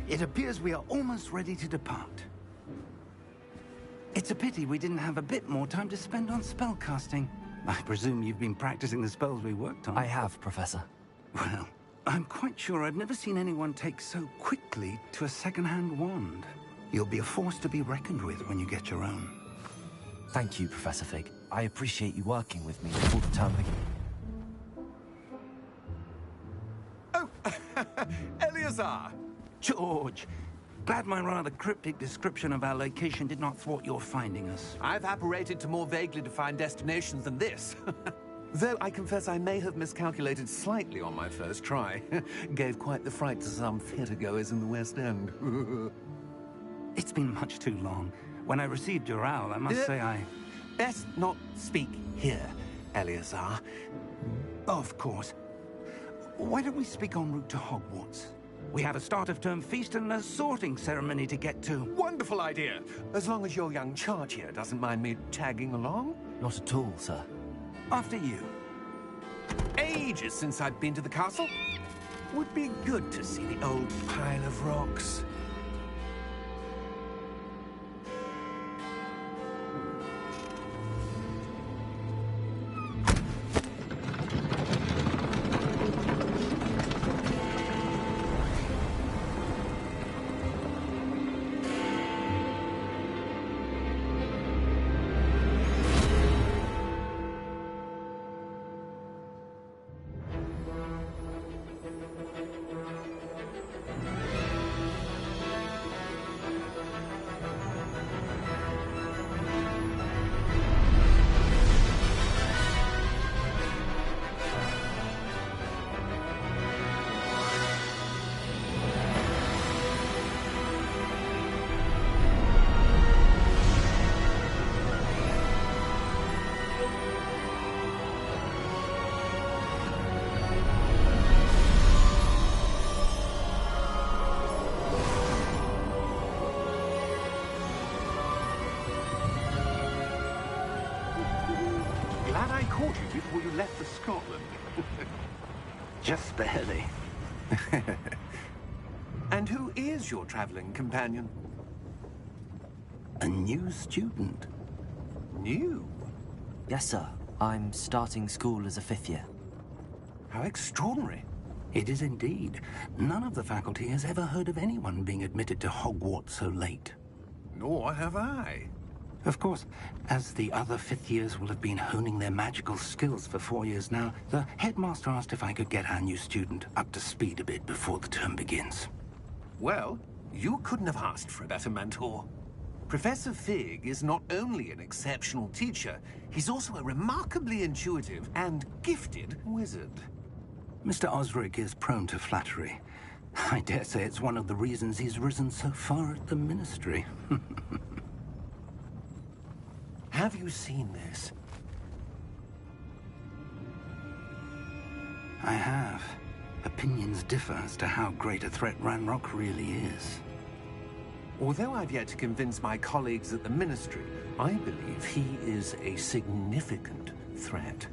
It appears we are almost ready to depart. It's a pity we didn't have a bit more time to spend on spellcasting. I presume you've been practicing the spells we worked on. I have, Professor. Well, I'm quite sure I've never seen anyone take so quickly to a second-hand wand. You'll be a force to be reckoned with when you get your own. Thank you, Professor Fig. I appreciate you working with me before the term begins. Oh, Eleazar! George! Glad my rather cryptic description of our location did not thwart your finding us. I've apparated to more vaguely defined destinations than this. Though I confess I may have miscalculated slightly on my first try. Gave quite the fright to some theatre-goers in the West End. It's been much too long. When I received your owl, I must say I... Best not speak here, Eleazar. Of course. Why don't we speak en route to Hogwarts? We have a start-of-term feast and a sorting ceremony to get to. Wonderful idea! As long as your young charge here doesn't mind me tagging along. Not at all, sir. After you. Ages since I've been to the castle. Would be good to see the old pile of rocks. Glad I caught you before you left for Scotland. Just barely. And who is your traveling companion? A new student. New? Yes, sir. I'm starting school as a 5th year. How extraordinary. It is indeed. None of the faculty has ever heard of anyone being admitted to Hogwarts so late. Nor have I. Of course, as the other 5th years will have been honing their magical skills for 4 years now, the headmaster asked if I could get our new student up to speed a bit before the term begins. Well, you couldn't have asked for a better mentor. Professor Fig is not only an exceptional teacher, he's also a remarkably intuitive and gifted wizard. Mr. Osric is prone to flattery. I dare say it's one of the reasons he's risen so far at the Ministry. Have you seen this? I have. Opinions differ as to how great a threat Ranrock really is. Although I've yet to convince my colleagues at the Ministry, I believe he is a significant threat.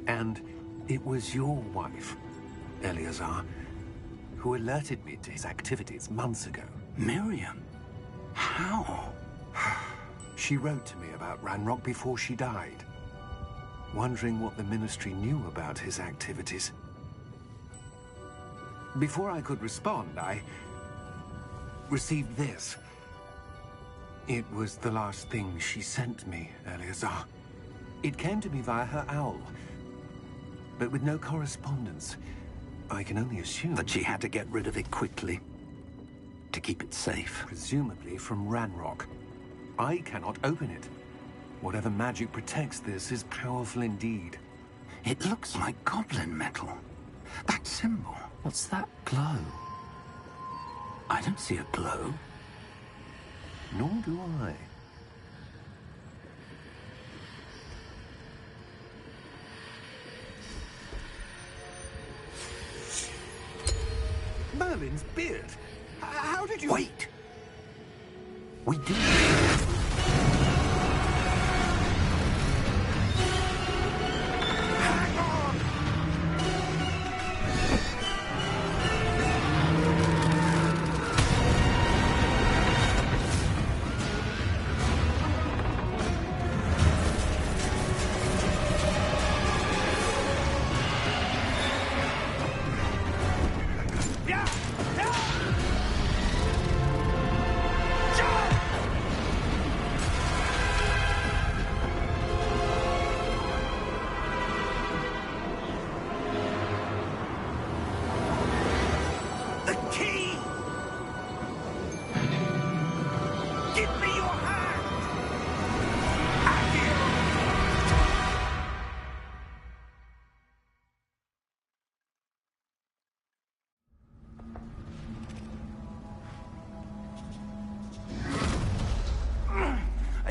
And it was your wife, Eleazar, who alerted me to his activities months ago. Miriam? How? She wrote to me about Ranrock before she died, wondering what the Ministry knew about his activities. Before I could respond, I received this. It was the last thing she sent me, Eleazar. It came to me via her owl, but with no correspondence. I can only assume That she had to get rid of it quickly, to keep it safe. presumably from Ranrock. I cannot open it. Whatever magic protects this is powerful indeed. It looks like goblin metal. That symbol. What's that glow? I don't see a glow. Nor do I. Merlin's beard. How did you... Wait! We do. Hang on!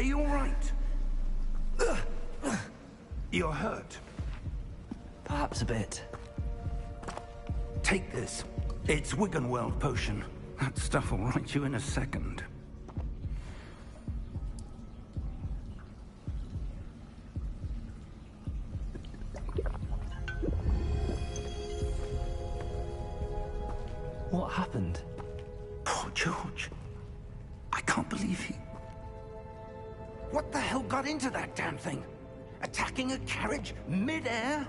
you all right? You're hurt. Perhaps a bit. Take this. It's Wiggenweld potion. That stuff will right you in a second. What happened? Poor George. I can't believe he... What the hell got into that damn thing? Attacking a carriage mid-air?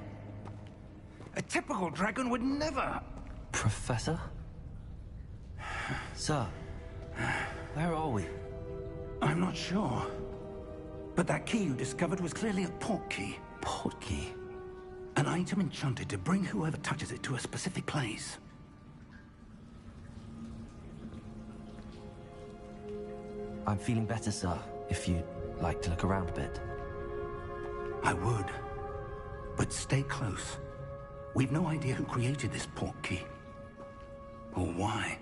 A typical dragon would never... Professor? Sir, where are we? I'm not sure. But that key you discovered was clearly a port key. Port key? An item enchanted to bring whoever touches it to a specific place. I'm feeling better, sir, if you'd like to look around a bit. I would. But stay close. We've no idea who created this port key. Or why.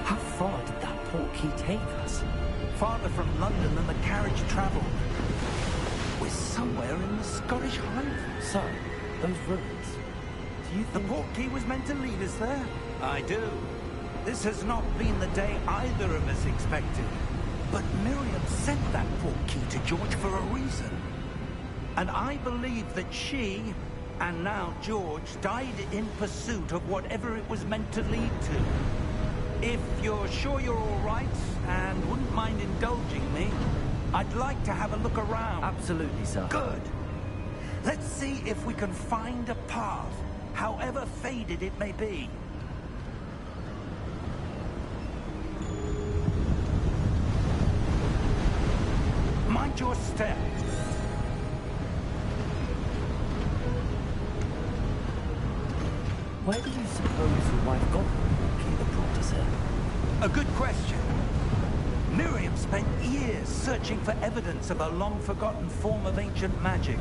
How far did that port key take us? Farther from London than the carriage traveled. We're somewhere in the Scottish Highlands. Sir, those ruins. Do you The think... port key was meant to lead us there? I do. This has not been the day either of us expected. But Miriam sent that port key to George for a reason. And I believe that she, and now George, died in pursuit of whatever it was meant to lead to. If you're sure you're all right, and wouldn't mind indulging me, I'd like to have a look around. Absolutely, sir. Good. Let's see if we can find a path, however faded it may be. Mind your step. Where do you suppose we might have got the port key that brought us here? A good question. Miriam spent years searching for evidence of a long-forgotten form of ancient magic.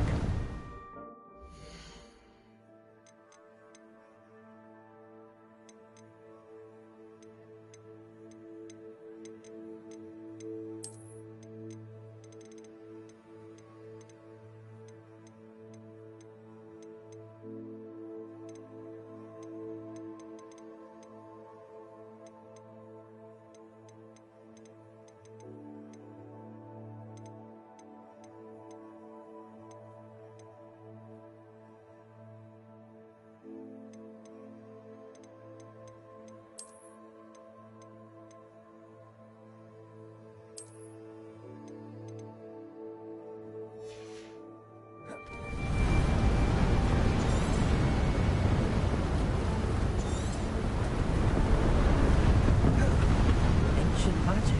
Ancient magic?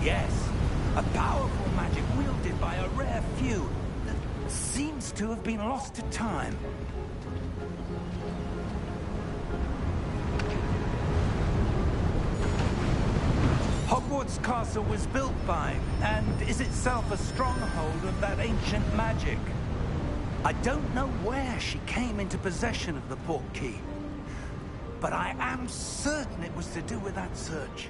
Yes, a powerful magic wielded by a rare few that seems to have been lost to time. Hogwarts Castle was built by, and is itself a stronghold of that ancient magic. I don't know where she came into possession of the port key, but I am certain it was to do with that search.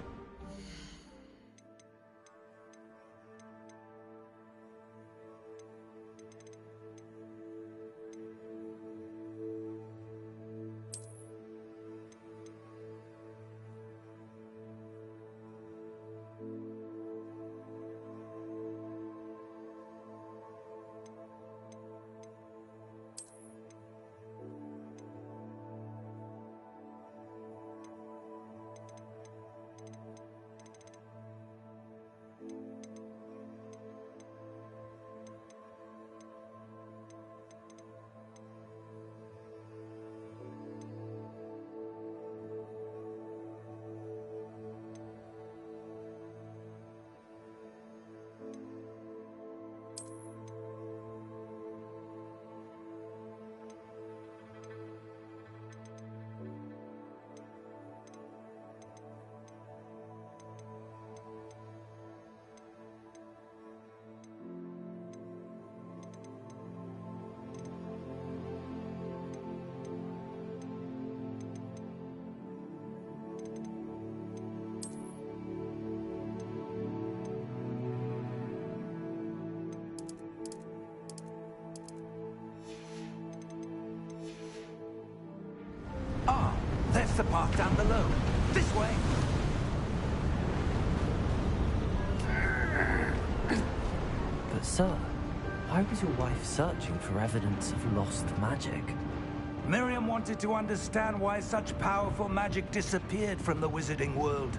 That's the path down below. This way. But sir, why was your wife searching for evidence of lost magic? Miriam wanted to understand why such powerful magic disappeared from the wizarding world.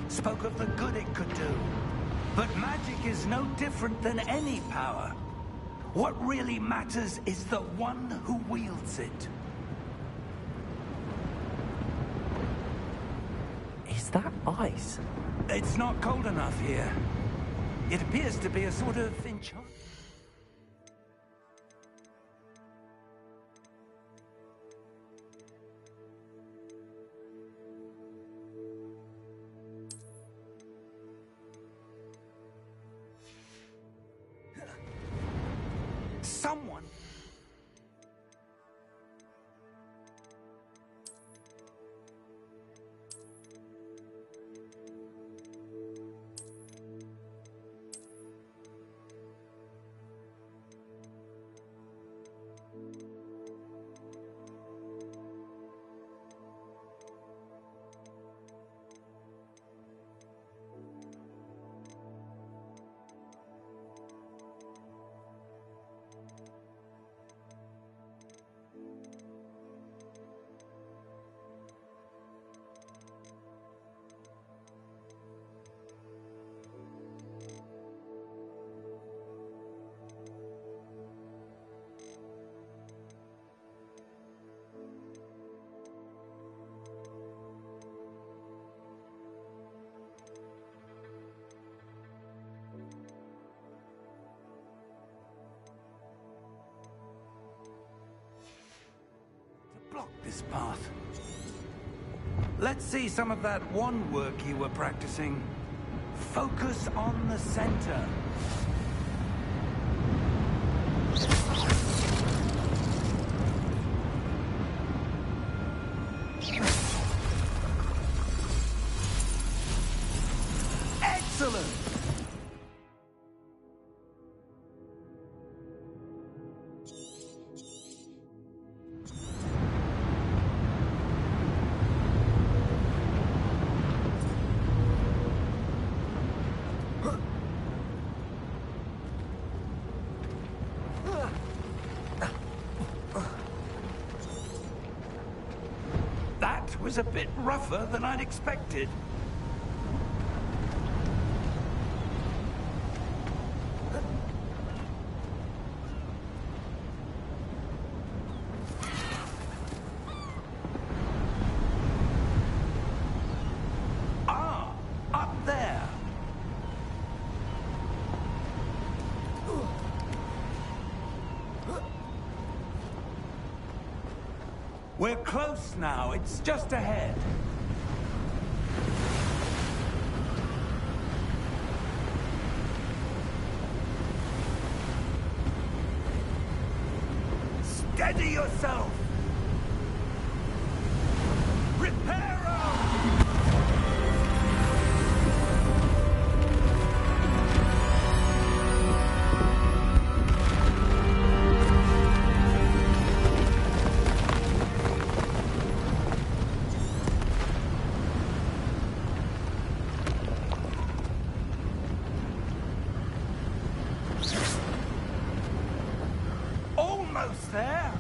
Spoke of the good it could do. But magic is no different than any power. What really matters is the one who wields it. Is that ice? It's not cold enough here. It appears to be a sort of enchantment. Someone. Block this path. Let's see some of that wand work you were practicing. Focus on the center. Excellent! That was a bit rougher than I'd expected. Ah, up there. We're close now. It's just ahead. Steady yourself. Reparo! Almost there.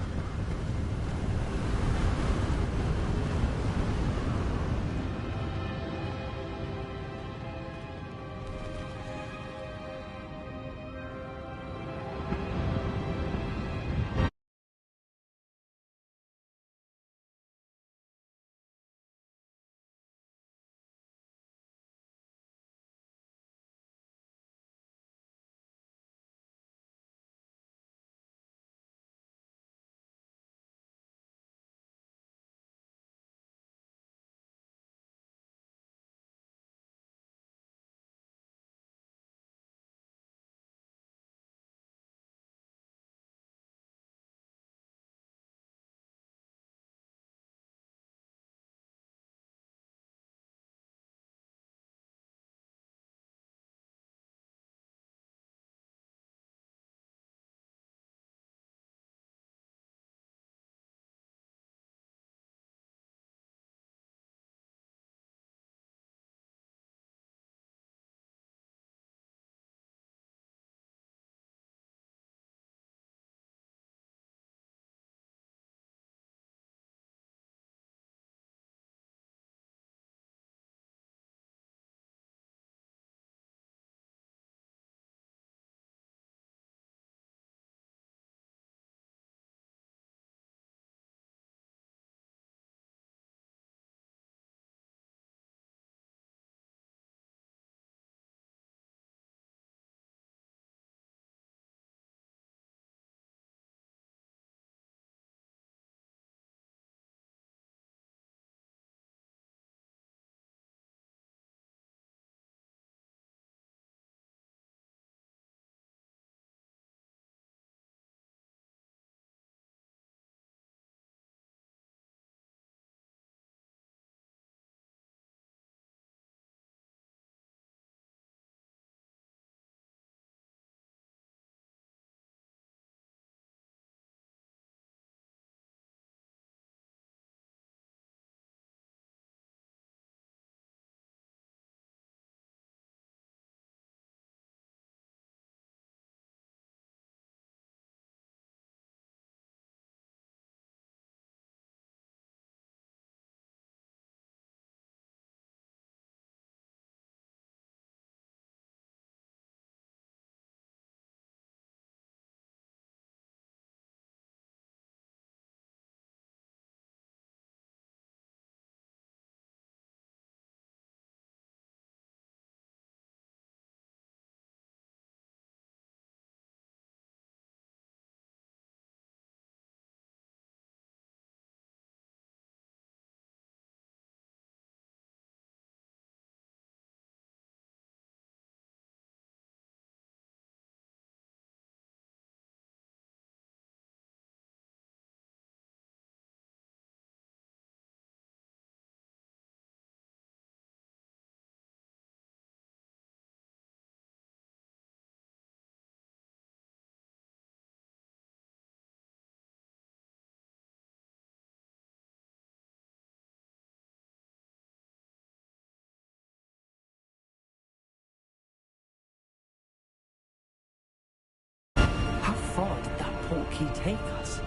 portkey take us?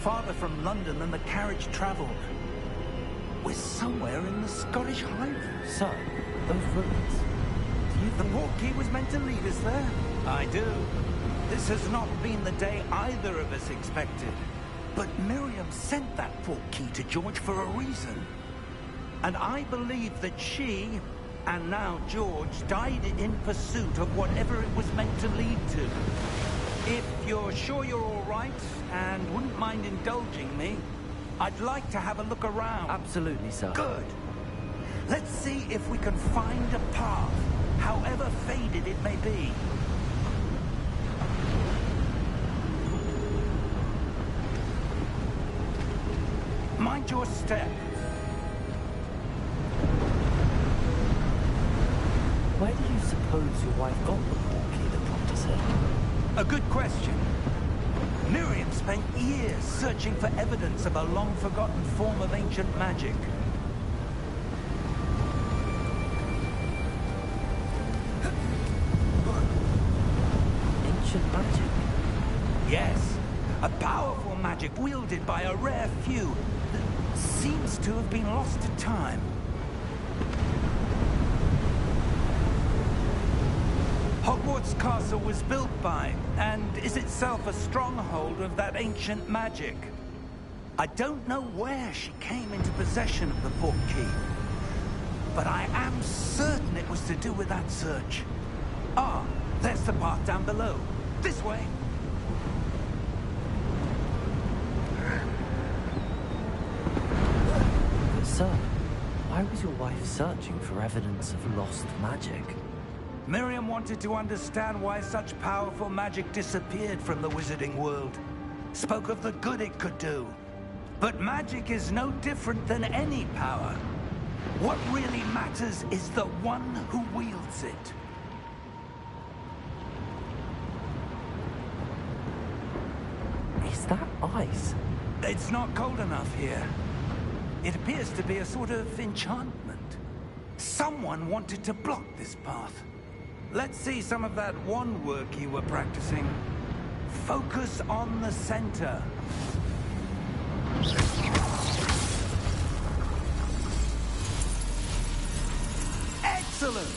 Farther from London than the carriage travelled. We're somewhere in the Scottish Highlands. Sir, those ruins. Do you The think... portkey was meant to lead us there? I do. This has not been the day either of us expected. But Miriam sent that portkey to George for a reason. And I believe that she, and now George, died in pursuit of whatever it was meant to lead to. If you're sure you're all right, and wouldn't mind indulging me, I'd like to have a look around. Absolutely, sir. Good. Let's see if we can find a path, however faded it may be. Mind your step. Where do you suppose your wife got the portkey that prompted us here? A good question. Miriam spent years searching for evidence of a long-forgotten form of ancient magic. Ancient magic? Yes, a powerful magic wielded by a rare few that seems to have been lost to time. Hogwarts Castle was built by, and is itself a stronghold of that ancient magic. I don't know where she came into possession of the portkey, but I am certain it was to do with that search. Ah, there's the path down below. This way. But sir, why was your wife searching for evidence of lost magic? Miriam wanted to understand why such powerful magic disappeared from the wizarding world. Spoke of the good it could do. But magic is no different than any power. What really matters is the one who wields it. Is that ice? It's not cold enough here. It appears to be a sort of enchantment. Someone wanted to block this path. Let's see some of that wand work you were practicing. Focus on the center. Excellent!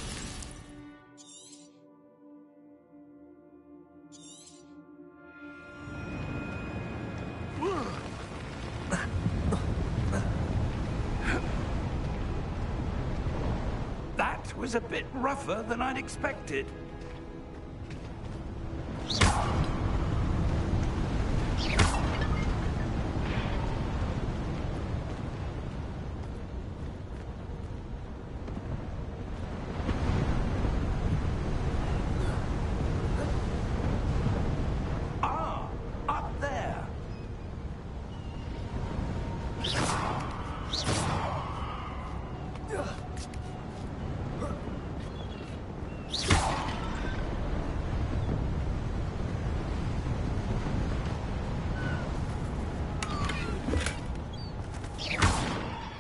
That was a bit rougher than I'd expected. Ah, up there.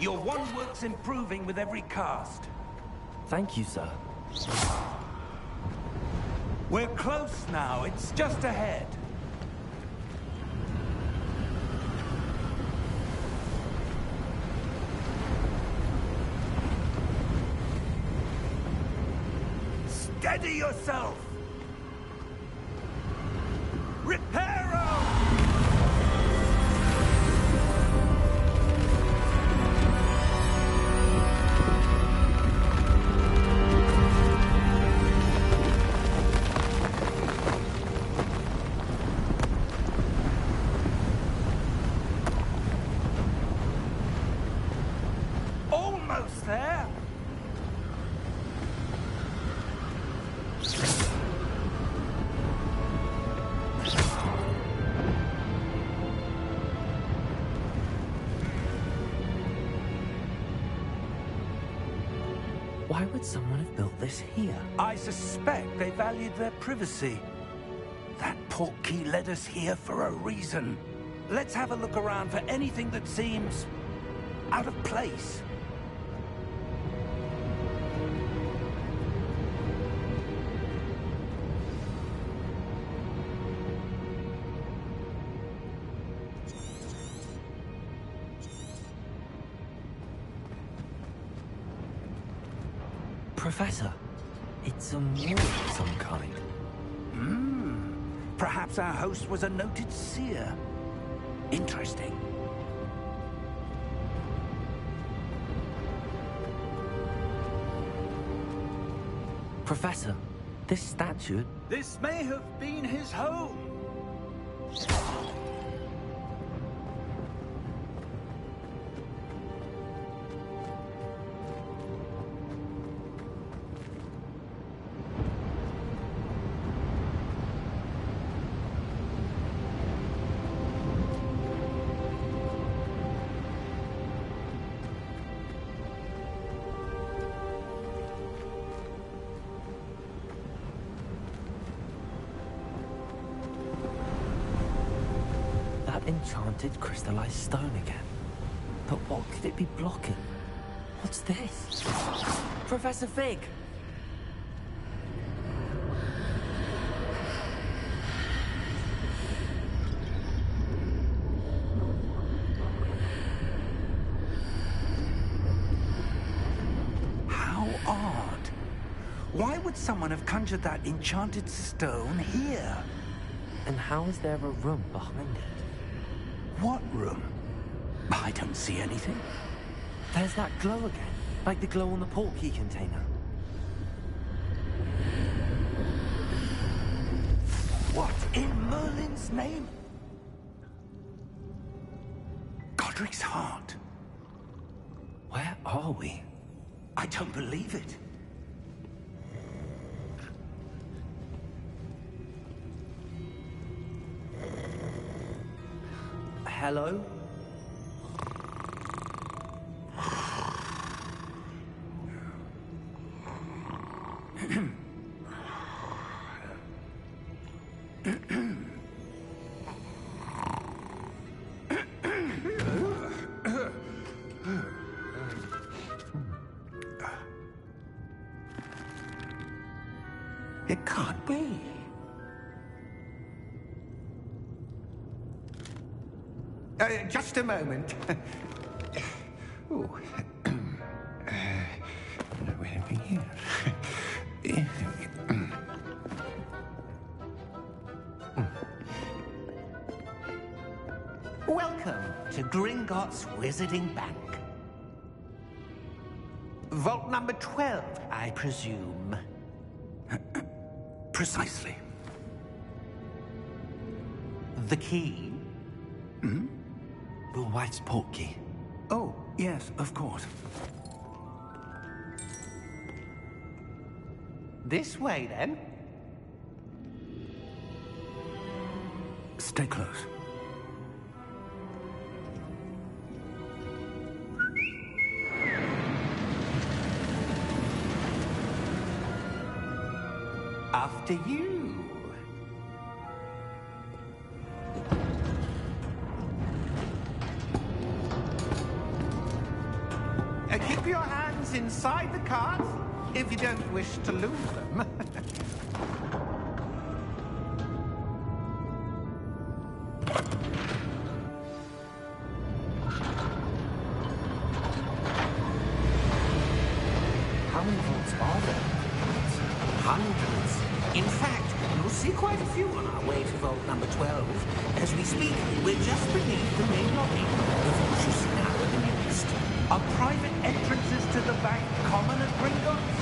Your wand work's improving with every cast. Thank you, sir. We're close now. It's just ahead. Steady yourself! Reparo! Almost there. Why would someone have built this here? I suspect they valued their privacy. That portkey led us here for a reason. Let's have a look around for anything that seems out of place. Professor, it's a mole of some kind. Perhaps our host was a noted seer. Interesting. Professor, this statue... This may have been his home. Enchanted crystallized stone again. But what could it be blocking? What's this? Professor Fig! How odd. Why would someone have conjured that enchanted stone here? And how is there a room behind it? What room? I don't see anything. There's that glow again, like the glow on the portkey container. What in Merlin's name? Godric's heart. Where are we? I don't believe it. Hello? It can't be. Just a moment. Oh. Where are we here? Welcome to Gringotts Wizarding Bank. Vault number 12, I presume. Precisely. The key? Your wife's portkey. Oh, yes, of course. This way, then. Stay close. After you. Keep your hands inside the cards if you don't wish to lose them. How many vaults are there? Hundreds. In fact, you'll see quite a few on our way to vault number 12. As we speak, we're just beneath the main lobby. The vaults you see now are the newest. Are private entrances to the bank common at Gringotts?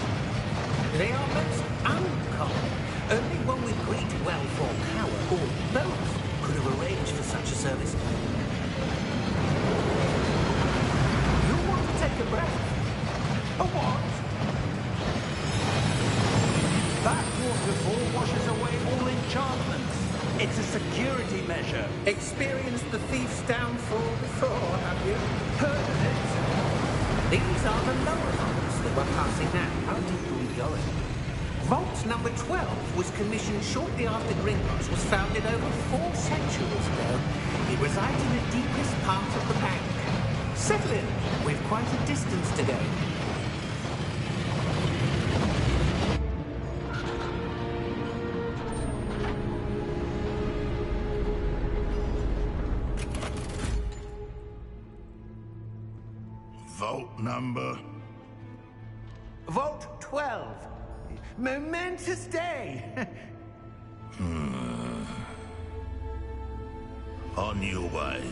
They are most uncommon. Only one with great well-formed power, or both, could have arranged for such a service. You want to take a breath? A what? That waterfall washes away all enchantments. It's a security measure. Experienced the thief's downfall before, have you? Heard of it? These are the lower vaults that we're passing now. How deep are we going? Vault number 12 was commissioned shortly after Gringotts was founded over 4 centuries ago. It resides in the deepest part of the bank. Settle in. We've quite a distance to go. Vault number? Vault 12. Momentous day. On your way.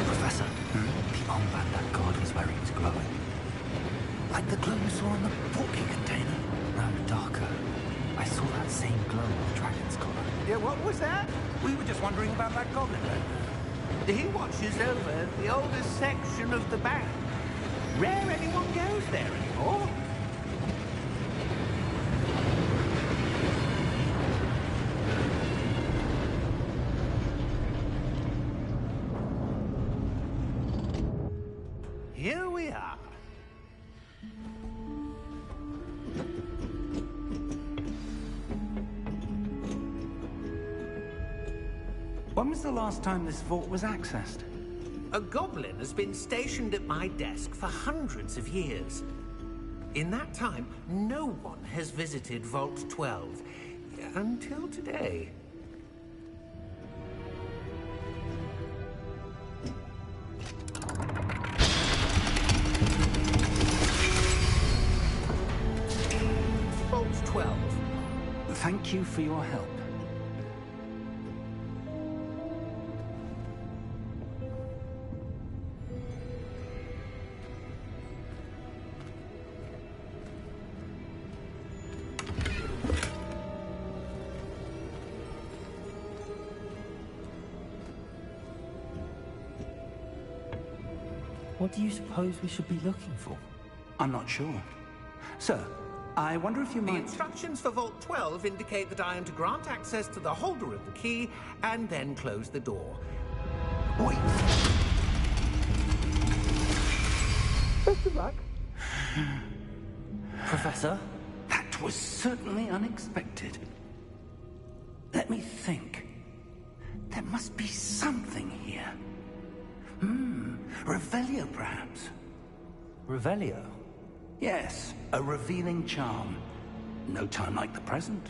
Professor, the armband that guard was wearing was glowing. Like the glow you saw in the porky container. No, darker. I saw that same glow on the dragon's collar. Yeah, what was that? We were just wondering about that goblin back there. He watches over the oldest section of the bank. Rare anyone goes there anymore. Here we are. When was the last time this vault was accessed? A goblin has been stationed at my desk for hundreds of years. In that time, no one has visited Vault 12 until today. Vault 12. Thank you for your help. What do you suppose we should be looking for? I'm not sure. Sir, I wonder if you The might... instructions for Vault 12 indicate that I am to grant access to the holder of the key and then close the door. Wait! Best of luck. Professor? That was certainly unexpected. Let me think. There must be something here. Revelio, perhaps? Revelio? Yes, a revealing charm. No time like the present.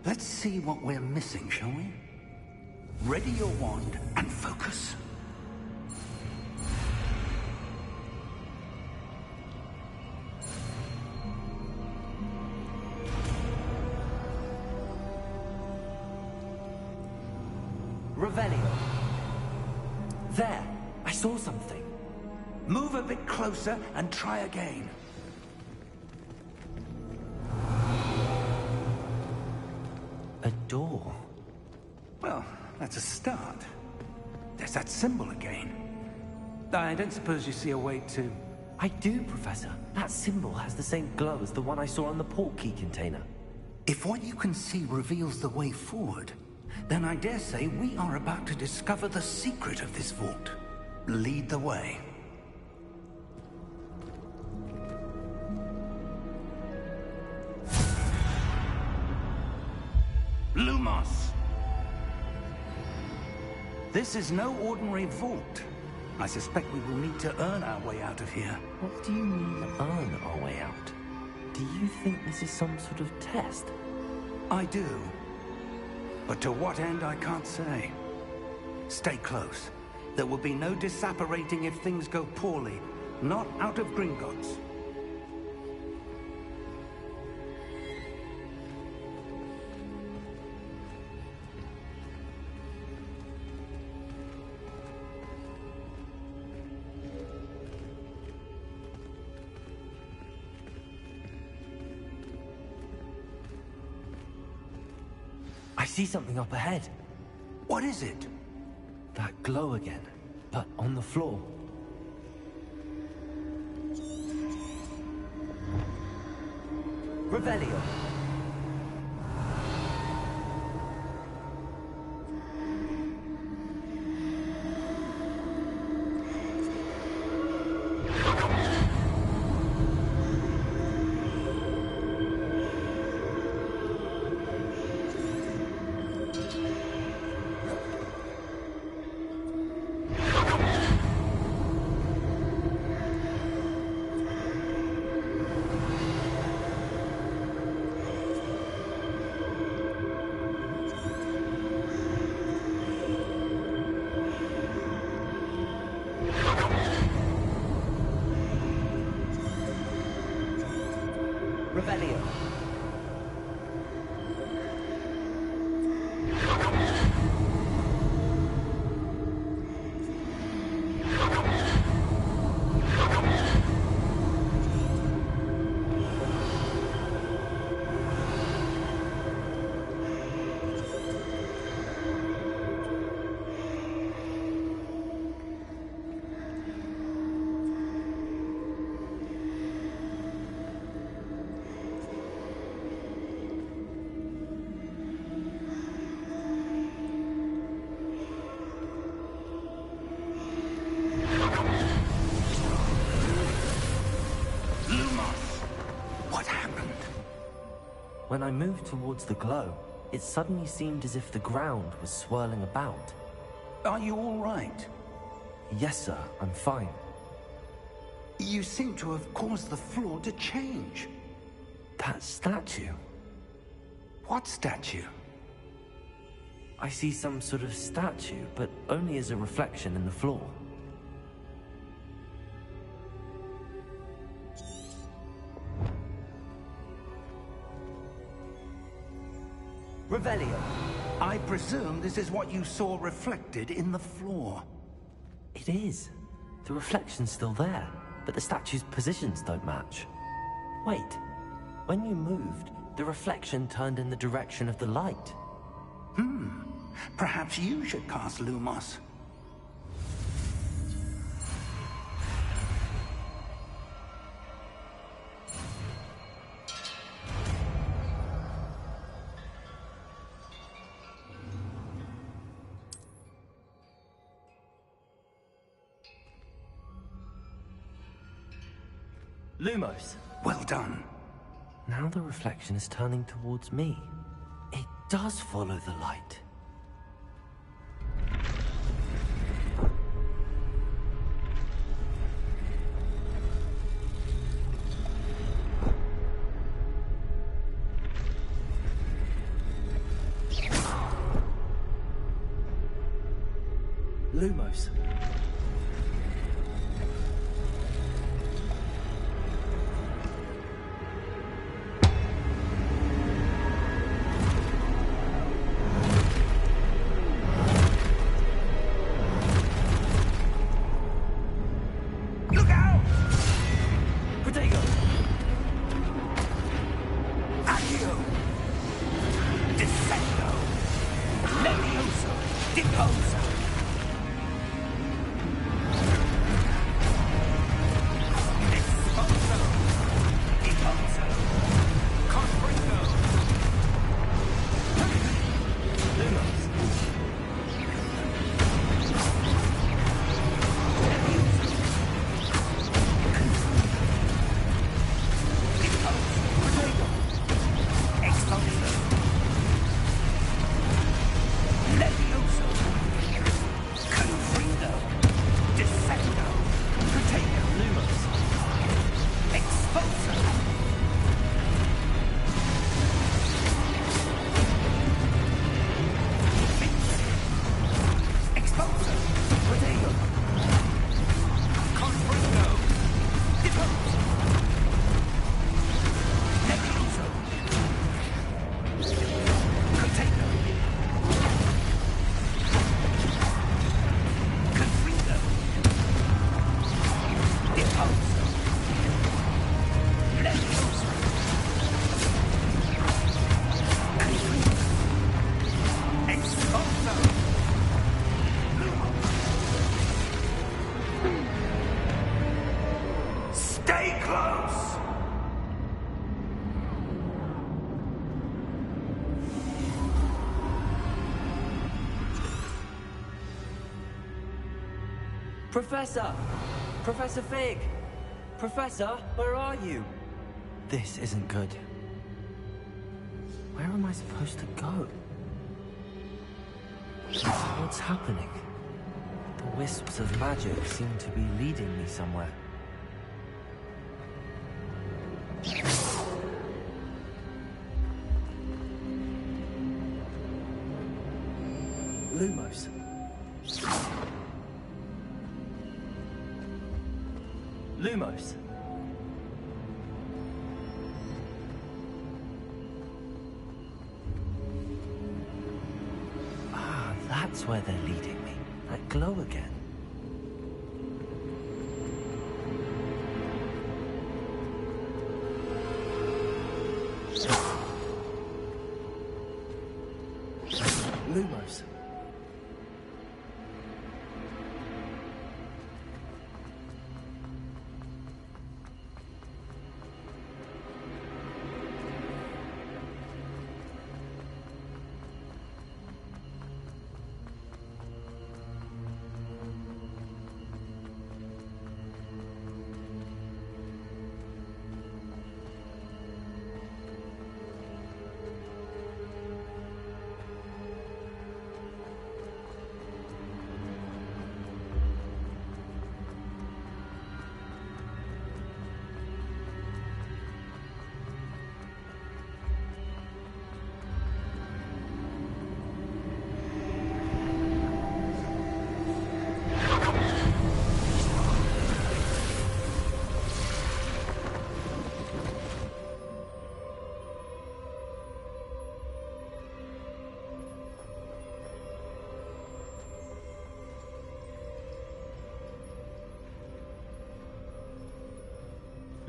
Let's see what we're missing, shall we? Ready your wand and focus. Revelio. There, I saw something. Move a bit closer and try again. A door. Well, that's a start. There's that symbol again. I don't suppose you see a way to... I do, Professor. That symbol has the same glow as the one I saw on the port key container. If what you can see reveals the way forward, then I dare say we are about to discover the secret of this vault. Lead the way. Lumos! This is no ordinary vault. I suspect we will need to earn our way out of here. What do you mean, earn our way out? Do you think this is some sort of test? I do. But to what end, I can't say. Stay close. There will be no disapparating if things go poorly. Not out of Gringotts. I see something up ahead. What is it? That glow again, but on the floor. Revelio. Revelio. When I moved towards the glow, it suddenly seemed as if the ground was swirling about. Are you all right? Yes, sir, I'm fine. You seem to have caused the floor to change. That statue? What statue? I see some sort of statue, but only as a reflection in the floor. Revelio. I presume this is what you saw reflected in the floor. It is. The reflection's still there, but the statue's positions don't match. Wait. When you moved, the reflection turned in the direction of the light. Perhaps you should cast Lumos. Lumos. Well done. Now the reflection is turning towards me. It does follow the light. Lumos. Look out! Protego! Accio! Descendo! Levioso! Deposo! Disposo! Deposo! Confringo! Lumos. Stay close! Professor! Professor Fig! Professor, where are you? This isn't good. Where am I supposed to go? What's happening? The wisps of magic seem to be leading me somewhere. Lumos. Lumos. swear they're leading me. That glow again. Lumos.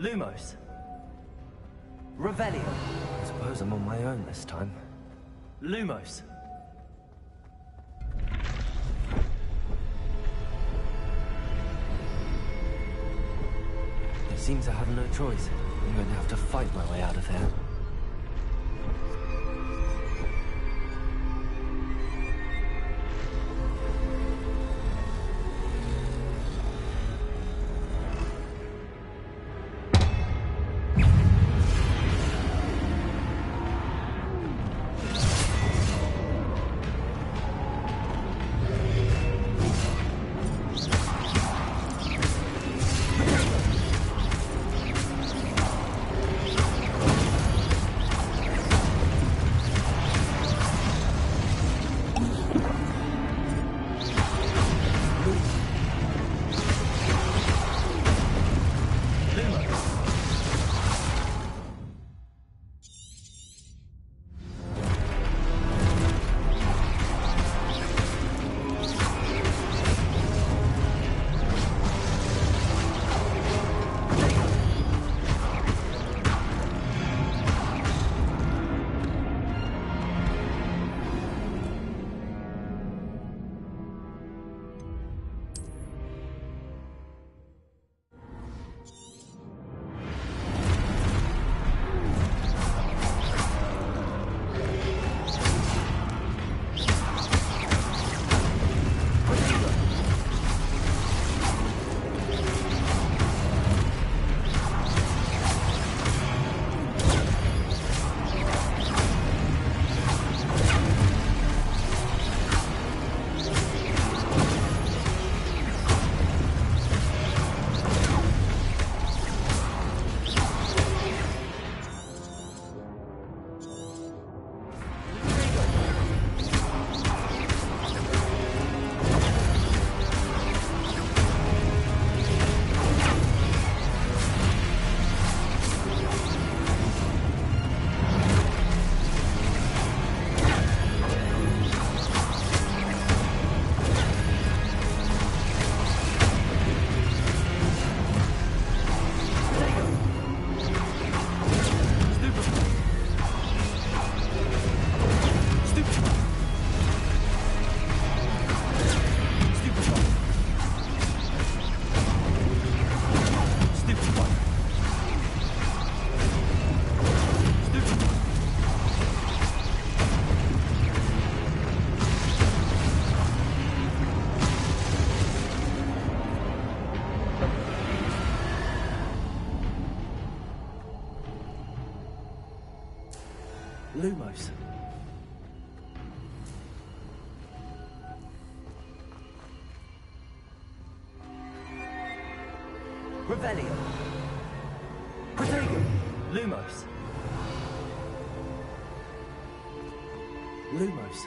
Lumos. Revelio. I suppose I'm on my own this time. Lumos. It seems I have no choice. I'm going to have to fight my way out of here. Lumos. Revelio. Protego. Lumos. Lumos.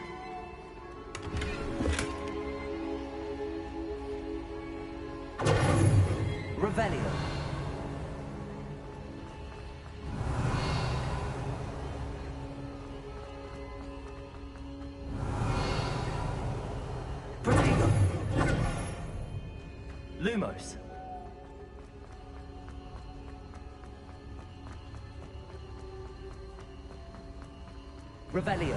Revelio. close. Revelio.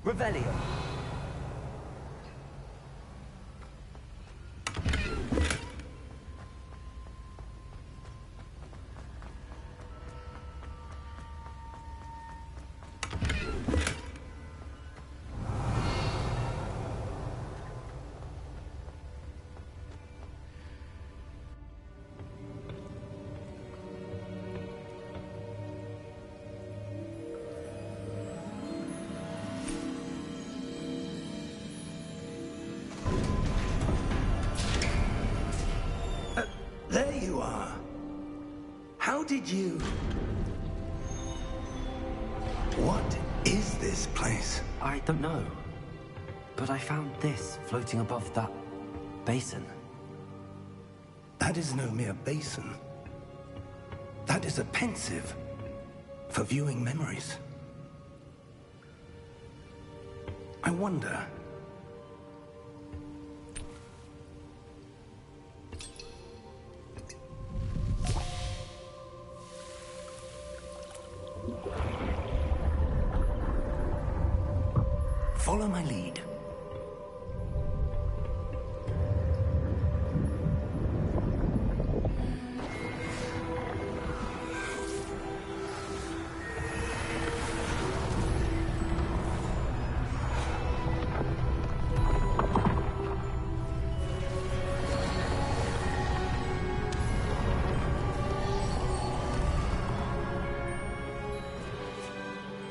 Revelio. There you are. How did you... What is this place? I don't know. But I found this floating above that basin. That is no mere basin. That is a pensive for viewing memories. I wonder... Follow my lead.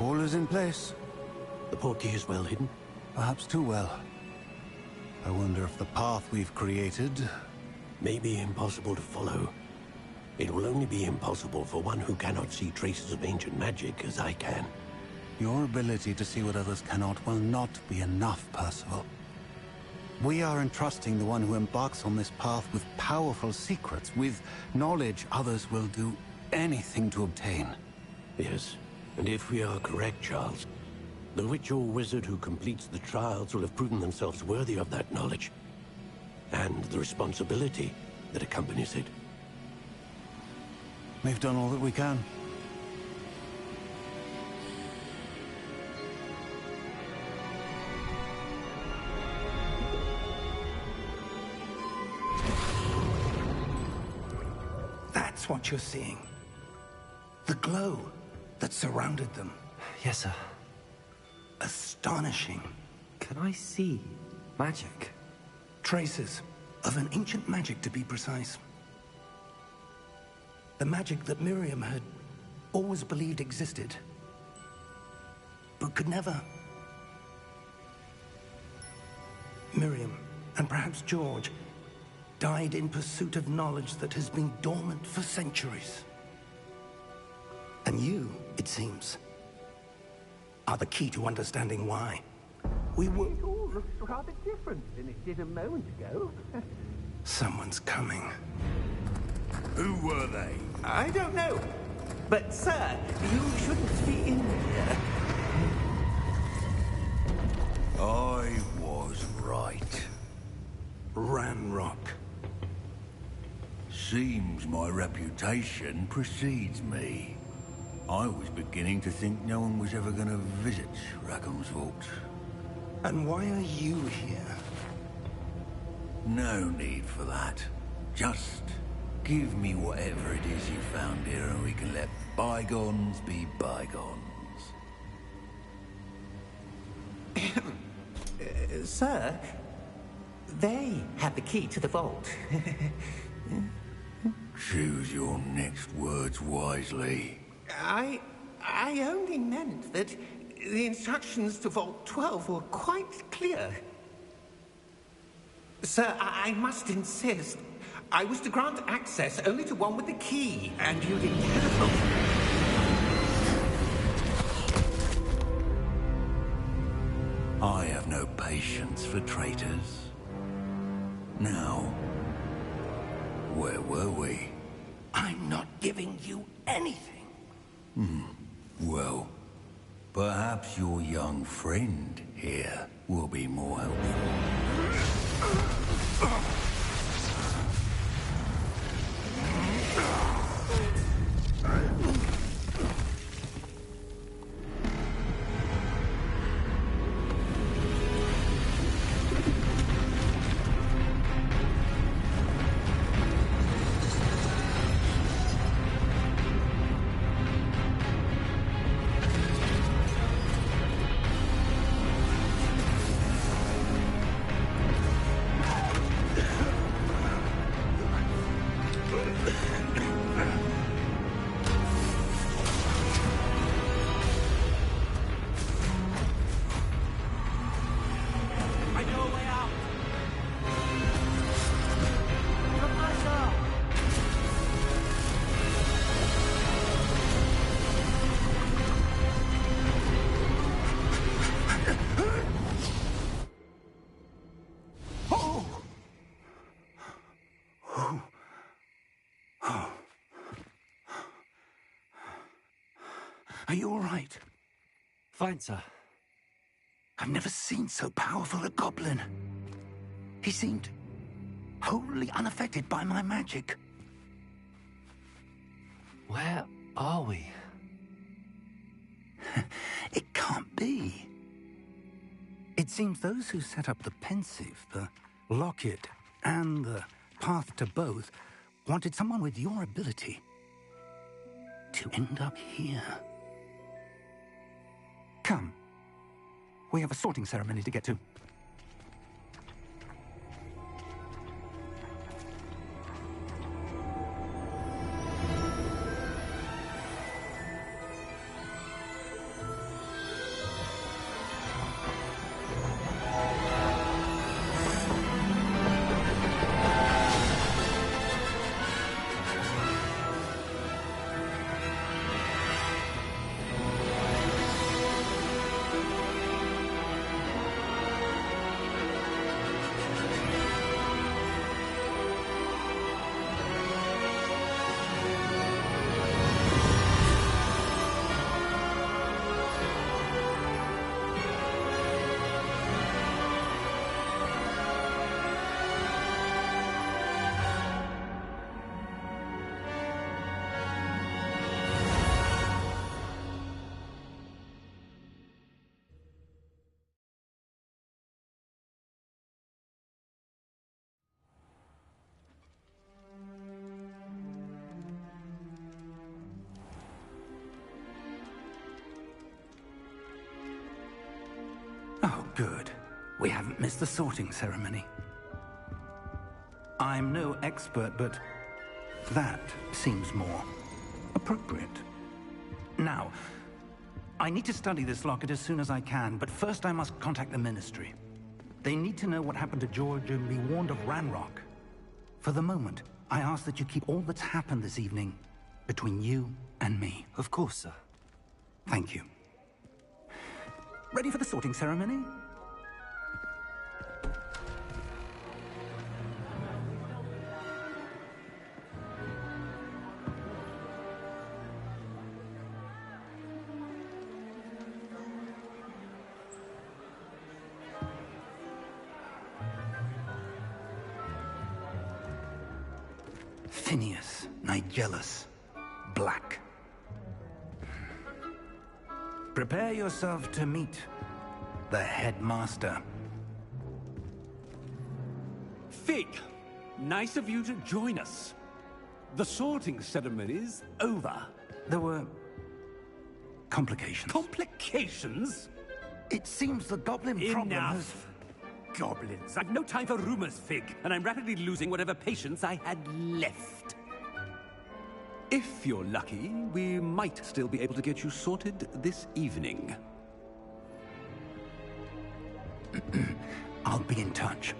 All is in place. The portkey is well hidden. Perhaps too well. I wonder if the path we've created... May be impossible to follow. It will only be impossible for one who cannot see traces of ancient magic as I can. Your ability to see what others cannot will not be enough, Percival. We are entrusting the one who embarks on this path with powerful secrets, with knowledge others will do anything to obtain. Yes, and if we are correct, Charles, the witch or wizard who completes the trials will have proven themselves worthy of that knowledge, and the responsibility that accompanies it. We've done all that we can. That's what you're seeing. The glow that surrounded them. Yes, sir. Astonishing. Can I see magic? Traces of an ancient magic, to be precise. The magic that Miriam had always believed existed, but could never. Miriam, and perhaps George, died in pursuit of knowledge that has been dormant for centuries. And you, it seems, are the key to understanding why. We were... It all looks rather different than it did a moment ago. Someone's coming. Who were they? I don't know. But, sir, you shouldn't be in here. I was right. Ranrock. Seems my reputation precedes me. I was beginning to think no one was ever going to visit Rackham's vault. And why are you here? No need for that. Just give me whatever it is you found here and we can let bygones be bygones. Sir, they have the key to the vault. Choose your next words wisely. I only meant that the instructions to Vault 12 were quite clear. Sir, I must insist. I was to grant access only to one with the key, and you didn't have. I have no patience for traitors. Now, where were we? I'm not giving you anything. Well, perhaps your young friend here will be more helpful. Are you all right? Fine, sir. I've never seen so powerful a goblin. He seemed wholly unaffected by my magic. Where are we? It can't be. It seems those who set up the pensive, the locket, and the path to both wanted someone with your ability to end up here. Come. We have a sorting ceremony to get to. Oh, good. We haven't missed the sorting ceremony. I'm no expert, but that seems more appropriate. Now, I need to study this locket as soon as I can, but first I must contact the Ministry. They need to know what happened to George and be warned of Ranrock. For the moment, I ask that you keep all that's happened this evening between you and me. Of course, sir. Thank you. Ready for the sorting ceremony? Phineas, Nigellus, Black. Prepare yourself to meet the headmaster. Fig, nice of you to join us. The sorting ceremony's over. There were complications. Complications? It seems the goblin problem has... Enough! Goblins. I've no time for rumors, Fig, and I'm rapidly losing whatever patience I had left. If you're lucky, we might still be able to get you sorted this evening. I'll be in touch.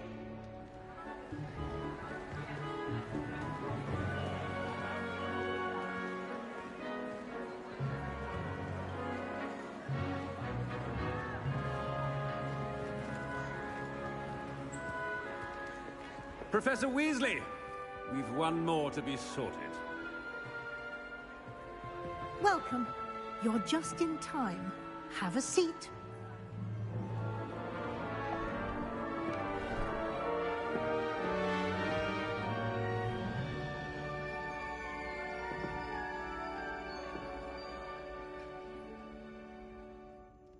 Professor Weasley, we've one more to be sorted. Welcome. You're just in time. Have a seat.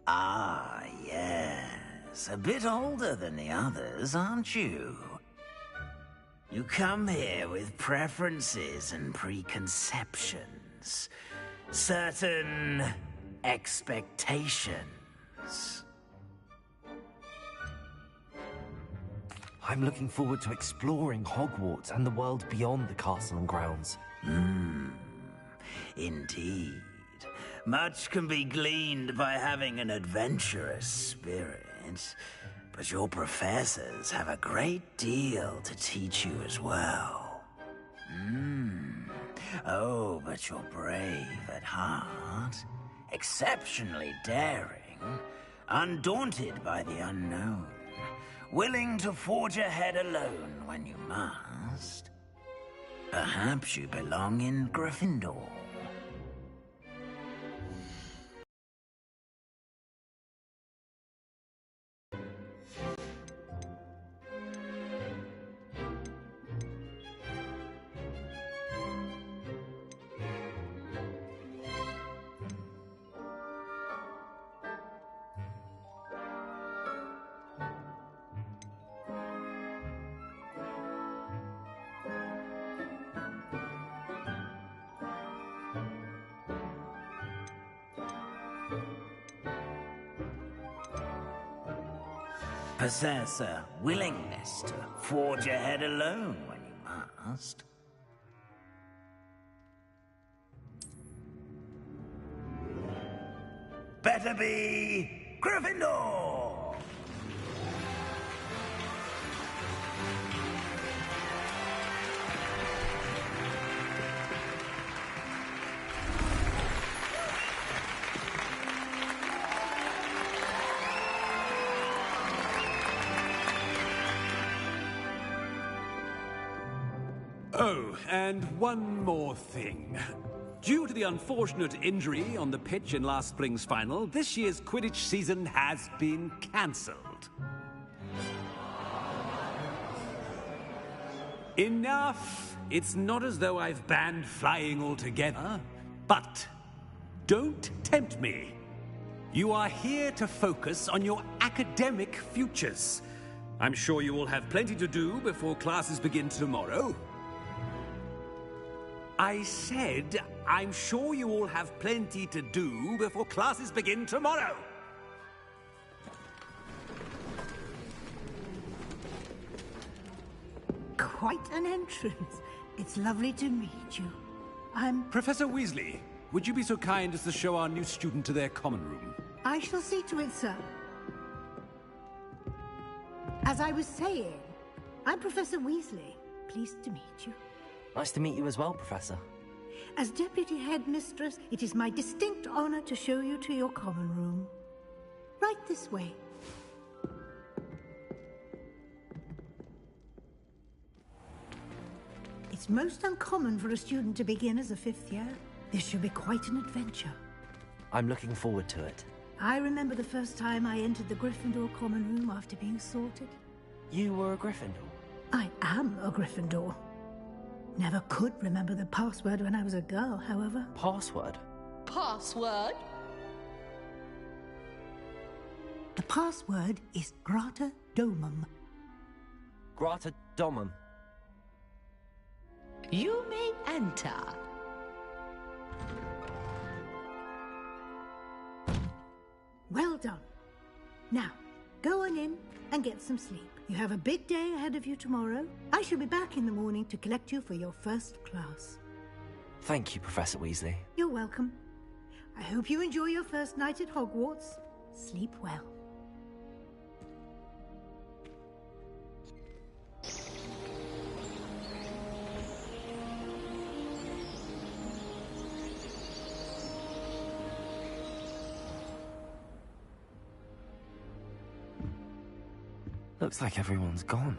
Ah, yes. A bit older than the others, aren't you? You come here with preferences and preconceptions. Certain expectations. I'm looking forward to exploring Hogwarts and the world beyond the castle and grounds. Indeed. Much can be gleaned by having an adventurous spirit, but your professors have a great deal to teach you as well. Oh, but you're brave at heart, exceptionally daring, undaunted by the unknown, willing to forge ahead alone when you must. Perhaps you belong in Gryffindor. Possess a willingness to forge ahead alone when you must. Better be Gryffindor! Oh, and one more thing. Due to the unfortunate injury on the pitch in last spring's final, this year's Quidditch season has been cancelled. Enough! It's not as though I've banned flying altogether, but don't tempt me. You are here to focus on your academic futures. I'm sure you will have plenty to do before classes begin tomorrow. I said, I'm sure you all have plenty to do before classes begin tomorrow. Quite an entrance. It's lovely to meet you. Professor Weasley, would you be so kind as to show our new student to their common room? I shall see to it, sir. As I was saying, I'm Professor Weasley. Pleased to meet you. Nice to meet you as well, Professor. As Deputy Headmistress, it is my distinct honor to show you to your common room. Right this way. It's most uncommon for a student to begin as a fifth year. This should be quite an adventure. I'm looking forward to it. I remember the first time I entered the Gryffindor common room after being sorted. You were a Gryffindor? I am a Gryffindor. Never could remember the password when I was a girl, however. Password? Password? The password is Grata Domum. Grata Domum. You may enter. Well done. Now, go on in and get some sleep. You have a big day ahead of you tomorrow. I shall be back in the morning to collect you for your first class. Thank you, Professor Weasley. You're welcome. I hope you enjoy your first night at Hogwarts. Sleep well. Looks like everyone's gone.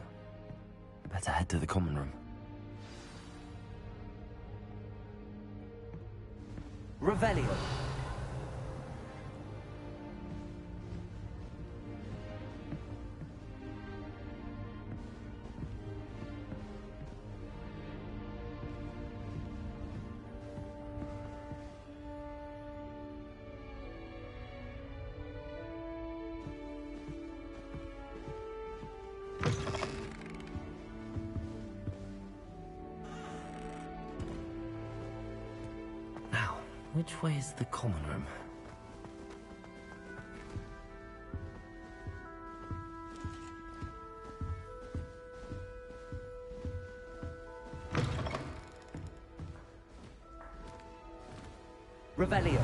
Better head to the common room. Revelio. Which way is the common room? Revelio.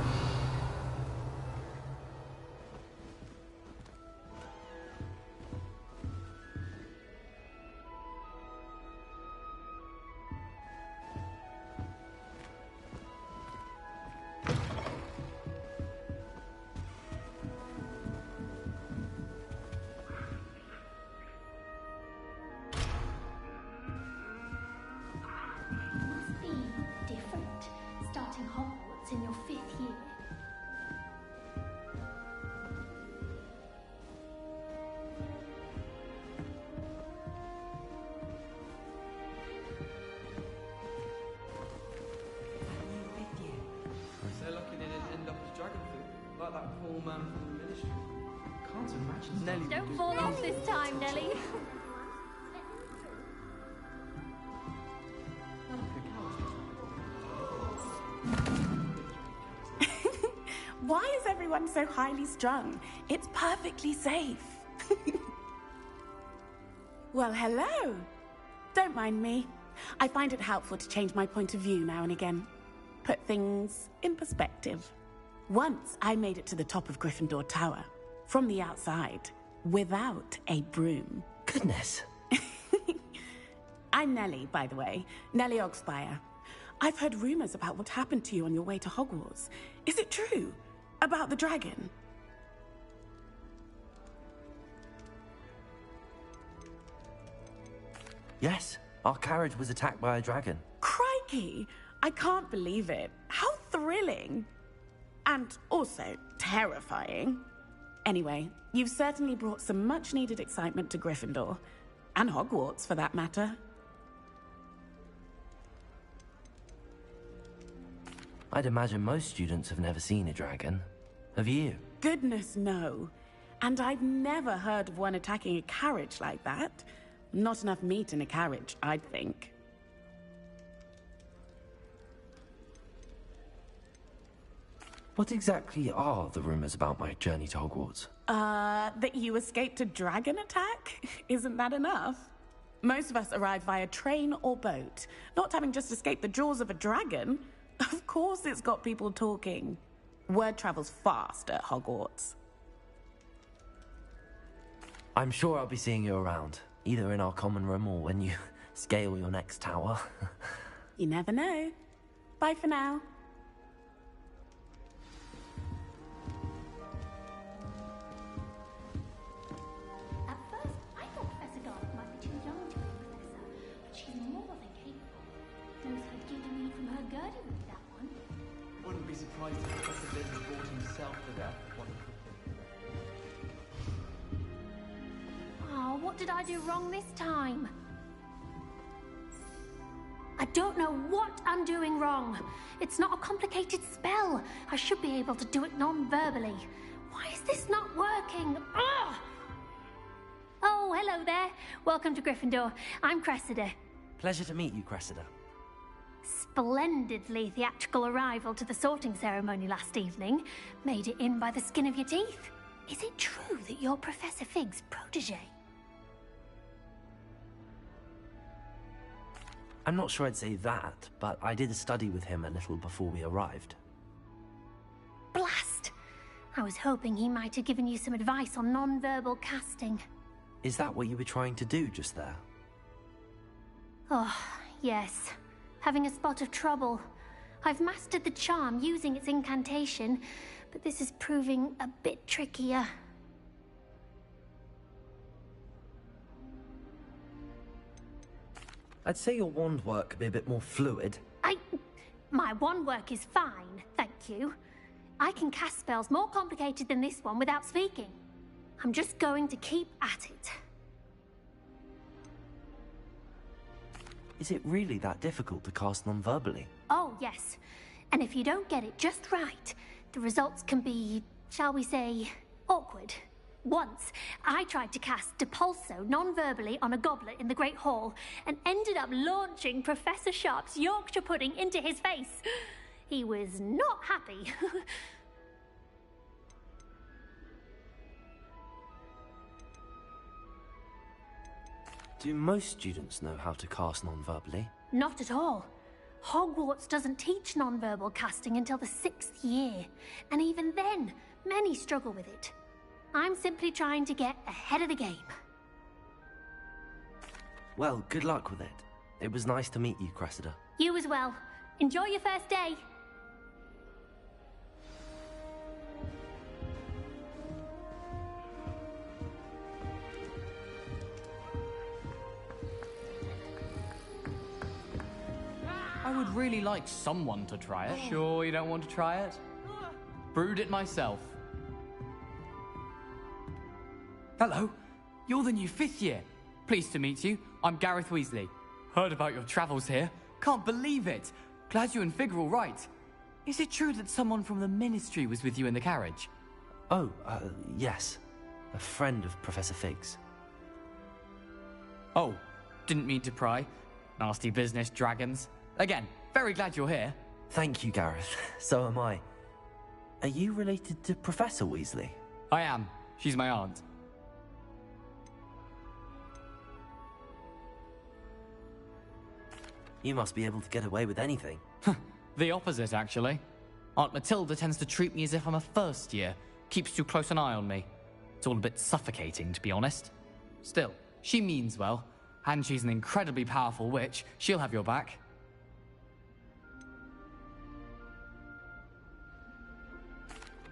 Must be different, starting Hogwarts in your 5th year. So lucky they didn't end up as Dragonfield, like that poor man from the ministry. Can't imagine. Nelly, Don't fall off this time, Nelly. Why is everyone so highly strung? It's perfectly safe. Well, hello. Don't mind me. I find it helpful to change my point of view now and again. Put things in perspective. Once I made it to the top of Gryffindor Tower, from the outside, without a broom. Goodness. I'm Nellie, by the way. Nellie Ogspire. I've heard rumors about what happened to you on your way to Hogwarts. Is it true? About the dragon? Yes, our carriage was attacked by a dragon. Crikey! I can't believe it. How thrilling! And also terrifying. Anyway, you've certainly brought some much-needed excitement to Gryffindor. And Hogwarts, for that matter. I'd imagine most students have never seen a dragon. Have you? Goodness, no. And I've never heard of one attacking a carriage like that. Not enough meat in a carriage, I'd think. What exactly are the rumors about my journey to Hogwarts? That you escaped a dragon attack? Isn't that enough? Most of us arrive via train or boat, not having just escaped the jaws of a dragon. Of course it's got people talking. Word travels fast at Hogwarts. I'm sure I'll be seeing you around, either in our common room or when you scale your next tower. You never know. Bye for now. At first, I thought Professor Garlick might be too young to be a professor, but she's more than capable. Knows how to keep the meat from her girdle with that one. Wouldn't be surprised if Professor Davis brought himself to death. Oh, what did I do wrong this time? I don't know what I'm doing wrong. It's not a complicated spell. I should be able to do it non-verbally. Why is this not working? Ugh! Oh, hello there. Welcome to Gryffindor. I'm Cressida. Pleasure to meet you, Cressida. Splendidly theatrical arrival to the sorting ceremony last evening. Made it in by the skin of your teeth. Is it true that you're Professor Fig's protege? I'm not sure I'd say that, but I did study with him a little before we arrived. Blast! I was hoping he might have given you some advice on non-verbal casting. Is that what you were trying to do just there? Oh, yes. Having a spot of trouble. I've mastered the charm using its incantation, but this is proving a bit trickier. I'd say your wand work could be a bit more fluid. My wand work is fine, thank you. I can cast spells more complicated than this one without speaking. I'm just going to keep at it. Is it really that difficult to cast non-verbally? Oh, yes. And if you don't get it just right, the results can be, shall we say, awkward. Once, I tried to cast Depulso non-verbally on a goblet in the Great Hall and ended up launching Professor Sharp's Yorkshire pudding into his face. He was not happy. Do most students know how to cast non-verbally? Not at all. Hogwarts doesn't teach non-verbal casting until the 6th year, and even then, many struggle with it. I'm simply trying to get ahead of the game. Well, good luck with it. It was nice to meet you, Cressida. You as well. Enjoy your first day. I would really like someone to try it. Sure you don't want to try it? Brewed it myself. Hello, you're the new 5th year. Pleased to meet you. I'm Gareth Weasley. Heard about your travels here. Can't believe it. Glad you and Fig are all right. Is it true that someone from the Ministry was with you in the carriage? Oh, yes. A friend of Professor Fig's. Oh, didn't mean to pry. Nasty business, dragons. Again, very glad you're here. Thank you, Gareth. So am I. Are you related to Professor Weasley? I am. She's my aunt. You must be able to get away with anything. The opposite, actually. Aunt Matilda tends to treat me as if I'm a first year. Keeps too close an eye on me. It's all a bit suffocating, to be honest. Still, she means well. And she's an incredibly powerful witch. She'll have your back.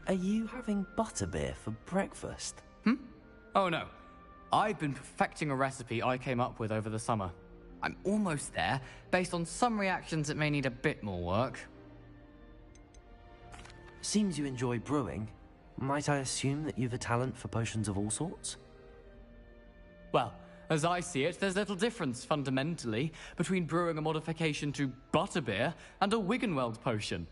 Are you having butterbeer for breakfast? Oh no. I've been perfecting a recipe I came up with over the summer. I'm almost there, based on some reactions that may need a bit more work. Seems you enjoy brewing. Might I assume that you've a talent for potions of all sorts? Well, as I see it, there's little difference, fundamentally, between brewing a modification to butterbeer and a Wiggenweld potion.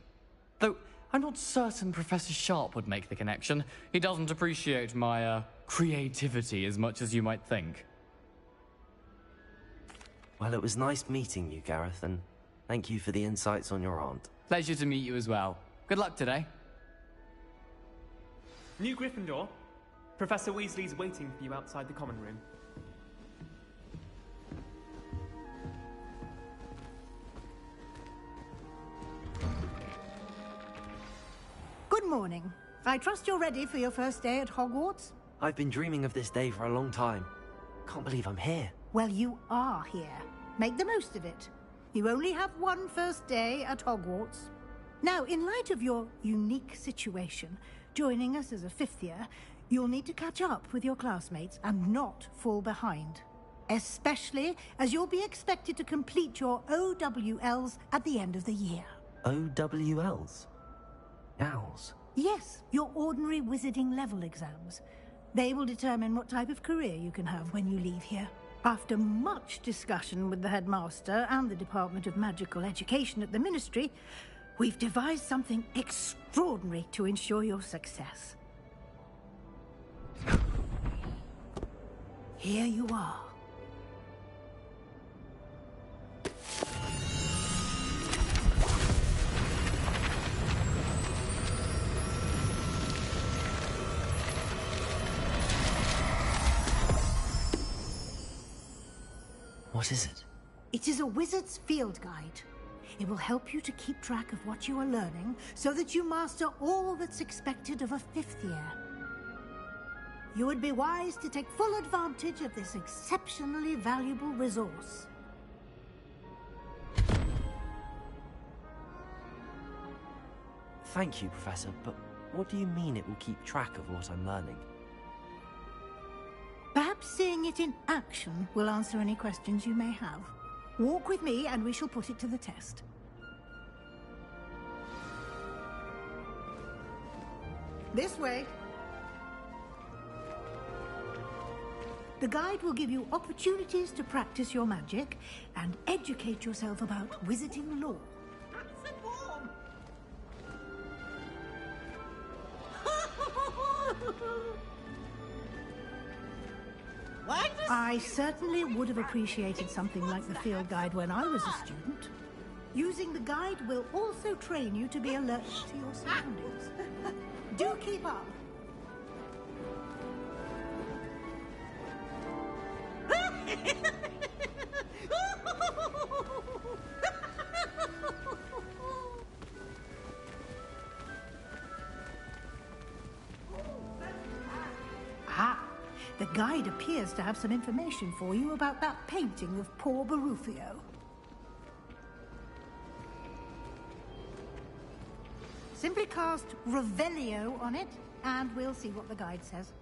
Though, I'm not certain Professor Sharp would make the connection. He doesn't appreciate my, creativity as much as you might think. Well, it was nice meeting you, Gareth, and thank you for the insights on your aunt. Pleasure to meet you as well. Good luck today. New Gryffindor. Professor Weasley's waiting for you outside the common room. Good morning. I trust you're ready for your first day at Hogwarts? I've been dreaming of this day for a long time. Can't believe I'm here. Well, you are here. Make the most of it. You only have one first day at Hogwarts. Now, in light of your unique situation, joining us as a 5th year, you'll need to catch up with your classmates and not fall behind. Especially as you'll be expected to complete your OWLs at the end of the year. OWLs? Owls? Yes, your ordinary wizarding level exams. They will determine what type of career you can have when you leave here. After much discussion with the headmaster and the Department of Magical Education at the Ministry, we've devised something extraordinary to ensure your success. Here you are. What is it? It is a wizard's field guide. It will help you to keep track of what you are learning so that you master all that's expected of a 5th year. You would be wise to take full advantage of this exceptionally valuable resource. Thank you, Professor, but what do you mean it will keep track of what I'm learning? Perhaps seeing it in action will answer any questions you may have. Walk with me and we shall put it to the test. This way. The guide will give you opportunities to practice your magic and educate yourself about wizarding lore. I certainly would have appreciated something like the field guide when I was a student. Using the guide will also train you to be alert to your surroundings. Do keep up. The guide appears to have some information for you about that painting of poor Barufio. Simply cast Revelio on it, and we'll see what the guide says.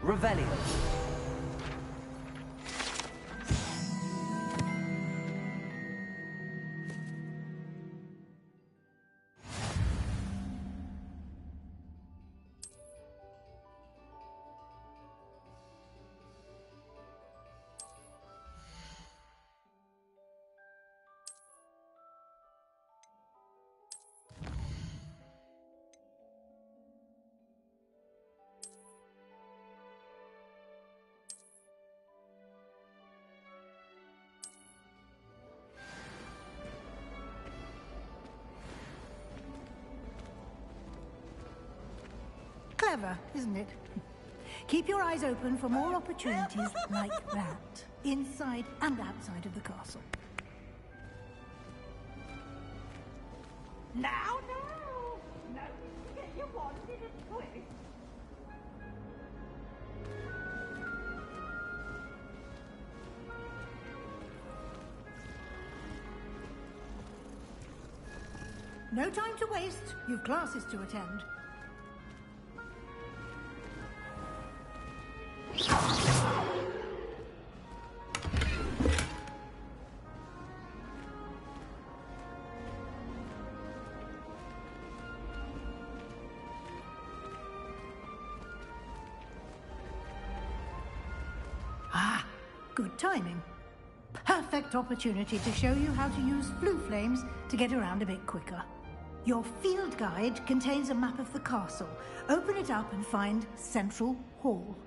Revelio. Clever, isn't it? Keep your eyes open for more opportunities like that, inside and outside of the castle. Now, no! No, get your wanted and twist. No time to waste. You've classes to attend. Good timing. Perfect opportunity to show you how to use flue flames to get around a bit quicker. Your field guide contains a map of the castle. Open it up and find Central Hall.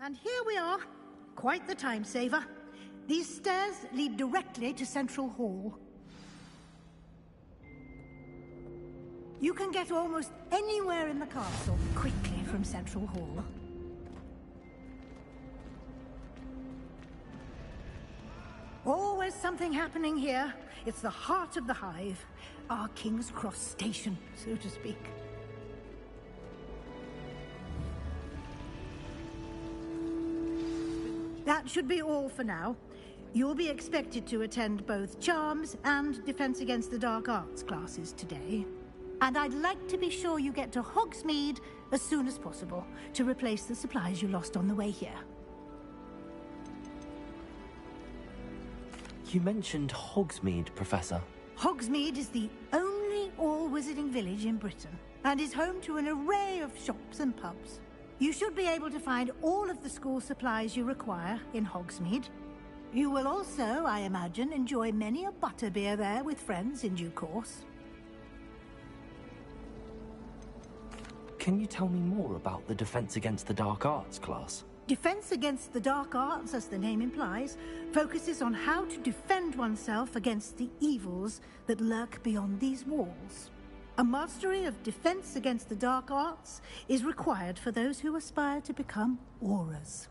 And here we are. Quite the time saver. These stairs lead directly to Central Hall. You can get almost anywhere in the castle quickly from Central Hall. Always something happening here. It's the heart of the hive. Our King's Cross station, so to speak. That should be all for now. You'll be expected to attend both Charms and Defense Against the Dark Arts classes today. And I'd like to be sure you get to Hogsmeade as soon as possible to replace the supplies you lost on the way here. You mentioned Hogsmeade, Professor. Hogsmeade is the only all-wizarding village in Britain and is home to an array of shops and pubs. You should be able to find all of the school supplies you require in Hogsmeade. You will also, I imagine, enjoy many a butterbeer there with friends in due course. Can you tell me more about the Defense Against the Dark Arts class? Defense Against the Dark Arts, as the name implies, focuses on how to defend oneself against the evils that lurk beyond these walls. A mastery of Defense Against the Dark Arts is required for those who aspire to become Aurors.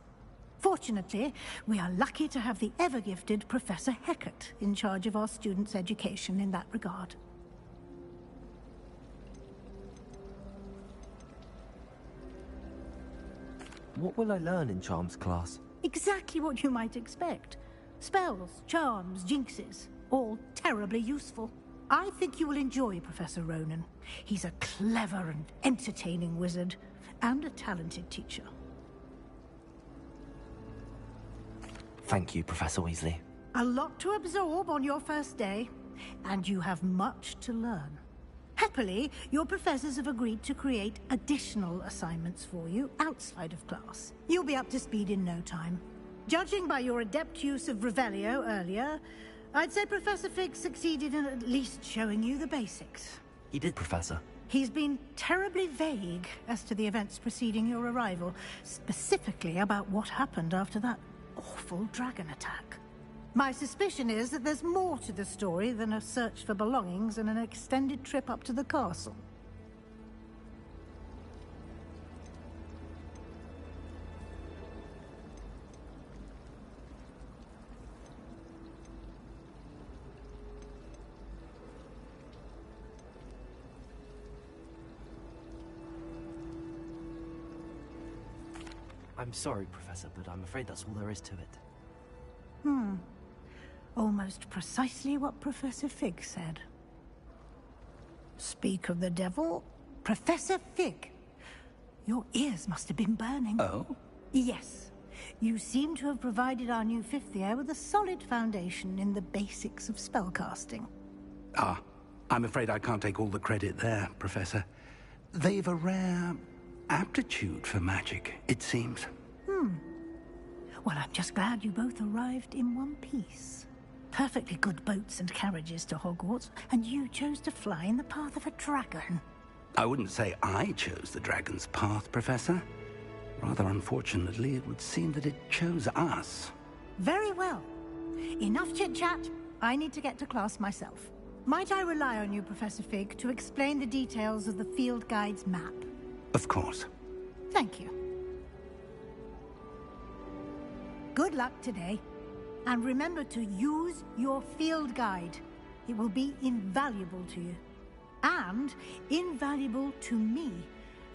Fortunately, we are lucky to have the ever-gifted Professor Hecat in charge of our students' education in that regard. What will I learn in Charms class? Exactly what you might expect. Spells, charms, jinxes, all terribly useful. I think you will enjoy Professor Ronan. He's a clever and entertaining wizard, and a talented teacher. Thank you, Professor Weasley. A lot to absorb on your first day, and you have much to learn. Happily, your professors have agreed to create additional assignments for you outside of class. You'll be up to speed in no time. Judging by your adept use of Revelio earlier, I'd say Professor Fig succeeded in at least showing you the basics. He did, Professor. He's been terribly vague as to the events preceding your arrival, specifically about what happened after that awful dragon attack. My suspicion is that there's more to the story than a search for belongings and an extended trip up to the castle. I'm sorry, Professor, but I'm afraid that's all there is to it. Almost precisely what Professor Fig said. Speak of the devil, Professor Fig. Your ears must have been burning. Oh? Yes. You seem to have provided our new fifth year with a solid foundation in the basics of spellcasting. Ah, I'm afraid I can't take all the credit there, Professor. They've a rare aptitude for magic, it seems. Well, I'm just glad you both arrived in one piece. Perfectly good boats and carriages to Hogwarts, and you chose to fly in the path of a dragon. I wouldn't say I chose the dragon's path, Professor. Rather unfortunately, it would seem that it chose us. Very well. Enough chit-chat. I need to get to class myself. Might I rely on you, Professor Fig, to explain the details of the field guide's map? Of course. Thank you. Good luck today. And remember to use your field guide. It will be invaluable to you. And invaluable to me,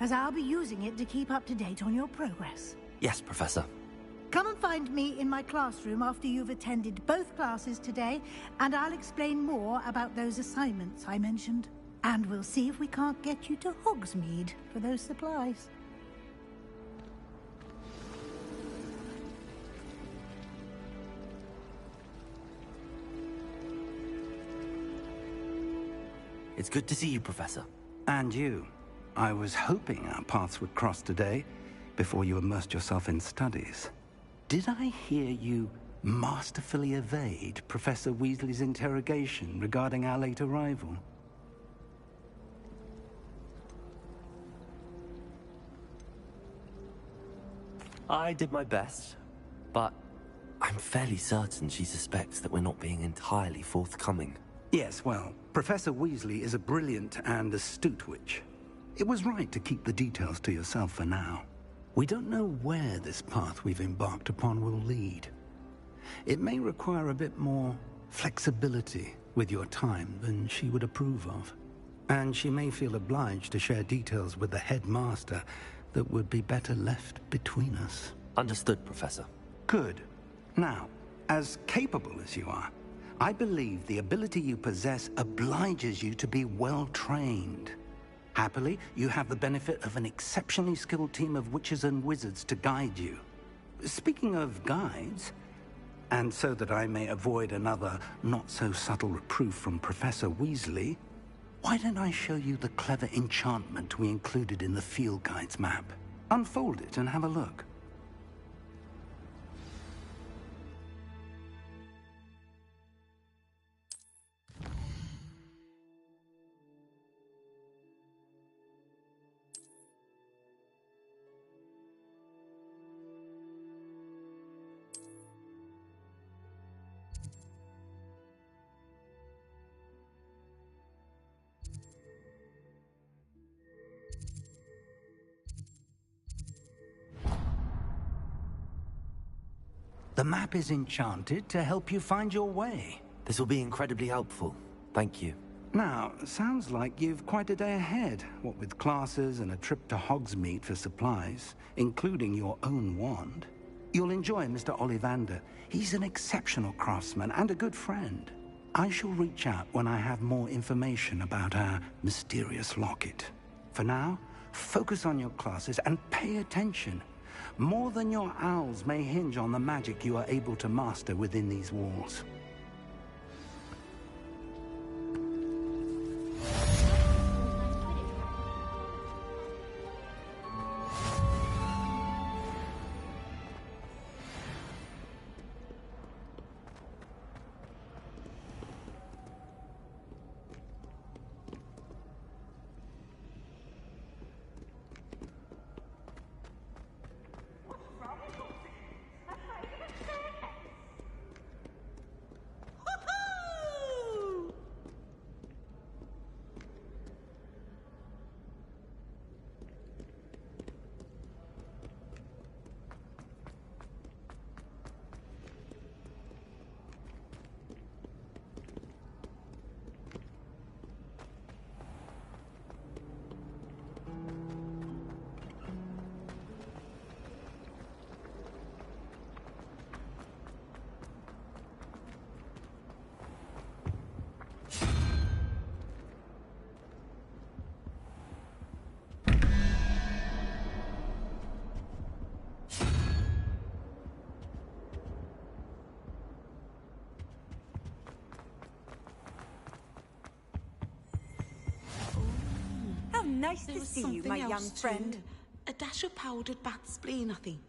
as I'll be using it to keep up to date on your progress. Yes, Professor. Come and find me in my classroom after you've attended both classes today, and I'll explain more about those assignments I mentioned. And we'll see if we can't get you to Hogsmeade for those supplies. It's good to see you, Professor. And you. I was hoping our paths would cross today, before you immersed yourself in studies. Did I hear you masterfully evade Professor Weasley's interrogation regarding our late arrival? I did my best, but I'm fairly certain she suspects that we're not being entirely forthcoming. Yes, well, Professor Weasley is a brilliant and astute witch. It was right to keep the details to yourself for now. We don't know where this path we've embarked upon will lead. It may require a bit more flexibility with your time than she would approve of. And she may feel obliged to share details with the headmaster that would be better left between us. Understood, Professor. Good. Now, as capable as you are, I believe the ability you possess obliges you to be well trained. Happily, you have the benefit of an exceptionally skilled team of witches and wizards to guide you. Speaking of guides, and so that I may avoid another not-so-subtle reproof from Professor Weasley, why don't I show you the clever enchantment we included in the field guide's map? Unfold it and have a look. The map is enchanted to help you find your way. This will be incredibly helpful. Thank you. Now, sounds like you've quite a day ahead, what with classes and a trip to Hogsmeade for supplies, including your own wand. You'll enjoy Mr. Ollivander. He's an exceptional craftsman and a good friend. I shall reach out when I have more information about our mysterious locket. For now, focus on your classes and pay attention. More than your owls may hinge on the magic you are able to master within these walls. Nice to see you, my young friend. A dash of powdered bat spleen, I think.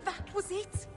That was it?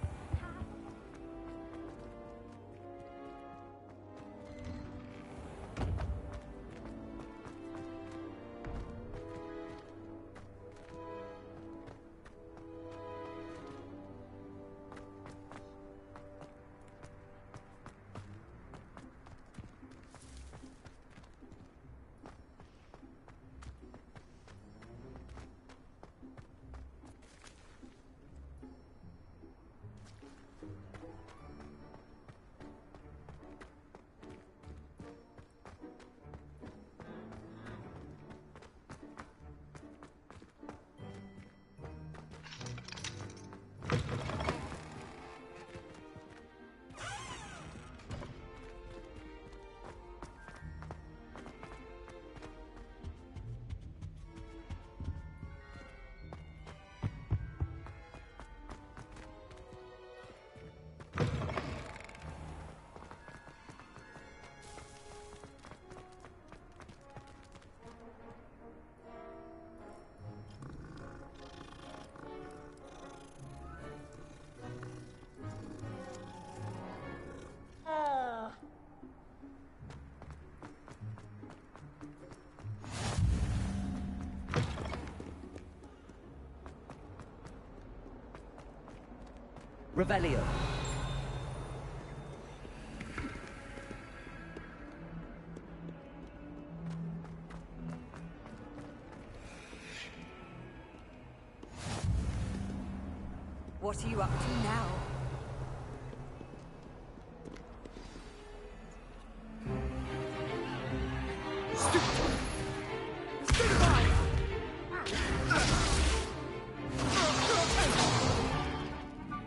Revelio. What are you up to now?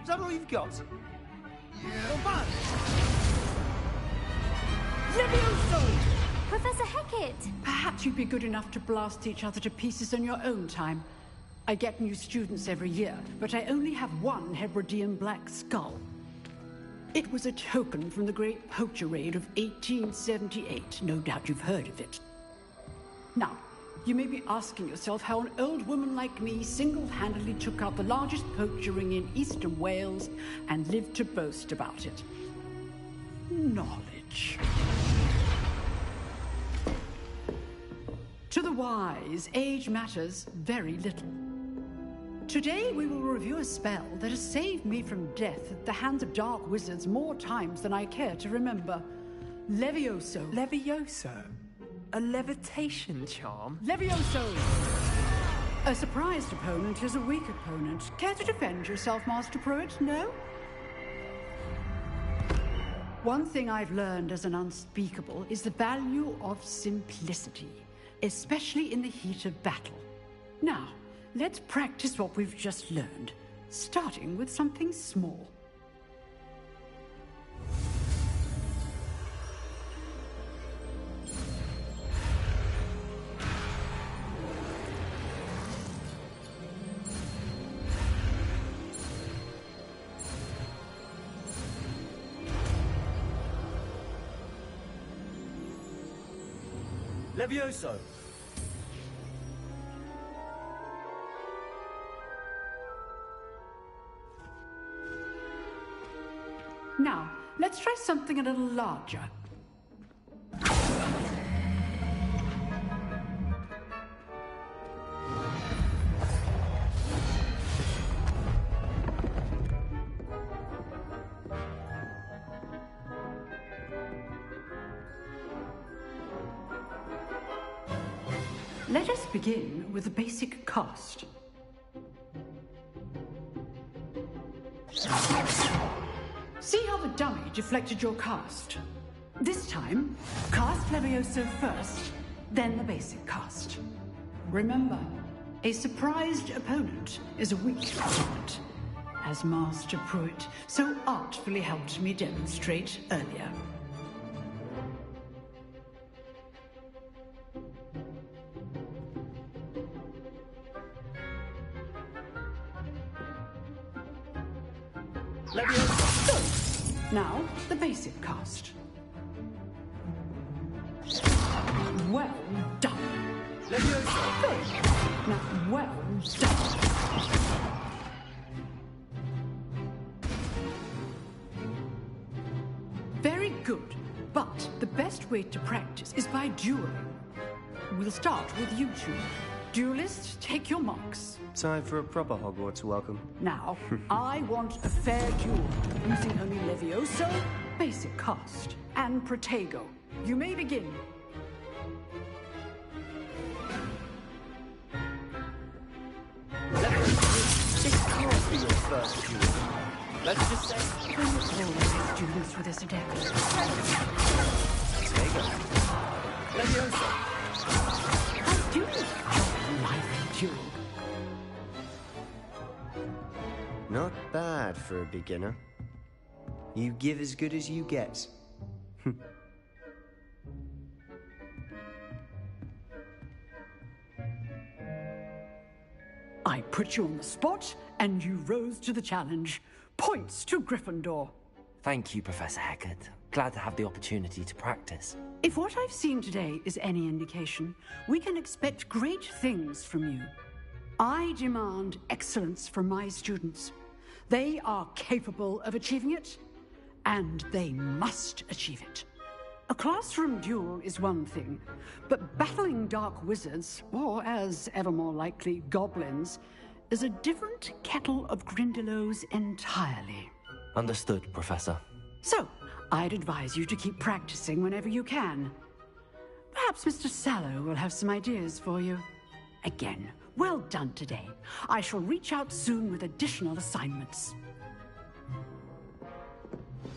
Is that all you've got? Professor Hecat! Perhaps you'd be good enough to blast each other to pieces on your own time. I get new students every year, but I only have one Hebridean black skull. It was a token from the Great Poacher Raid of 1878. No doubt you've heard of it. Now, you may be asking yourself how an old woman like me single-handedly took out the largest poacher ring in eastern Wales and lived to boast about it. Knowledge. To the wise, age matters very little. Today we will review a spell that has saved me from death at the hands of dark wizards more times than I care to remember. Levioso. Levioso? A levitation charm? Levioso! A surprised opponent is a weak opponent. Care to defend yourself, Master Pruitt? No? One thing I've learned as an unspeakable is the value of simplicity, especially in the heat of battle. Now, let's practice what we've just learned, starting with something small. Levioso! Now, let's try something a little larger. Let us begin with the basic cast. See how the dummy deflected your cast? This time, cast Levioso first, then the basic cast. Remember, a surprised opponent is a weak opponent, as Master Pruitt so artfully helped me demonstrate earlier. Now, the basic cast. Well done. Levioso. Good. Now, well done. Very good. But the best way to practice is by dueling. We'll start with you two. Duelists, take your marks. Time for a proper Hogwarts welcome. Now, I want a fair duel, using only Levioso, basic cast, and Protego. You may begin. This can't be your first duel. Let's just say... Always have students with this adept. Protego. Levioso. I do enjoy lively duel. Not bad for a beginner. You give as good as you get. I put you on the spot, and you rose to the challenge. Points to Gryffindor. Thank you, Professor Hecat. Glad to have the opportunity to practice. If what I've seen today is any indication, we can expect great things from you. I demand excellence from my students. They are capable of achieving it, and they must achieve it. A classroom duel is one thing, but battling dark wizards, or as ever more likely, goblins, is a different kettle of Grindylows entirely. Understood, Professor. So, I'd advise you to keep practicing whenever you can. Perhaps Mr. Sallow will have some ideas for you. Again, well done today. I shall reach out soon with additional assignments.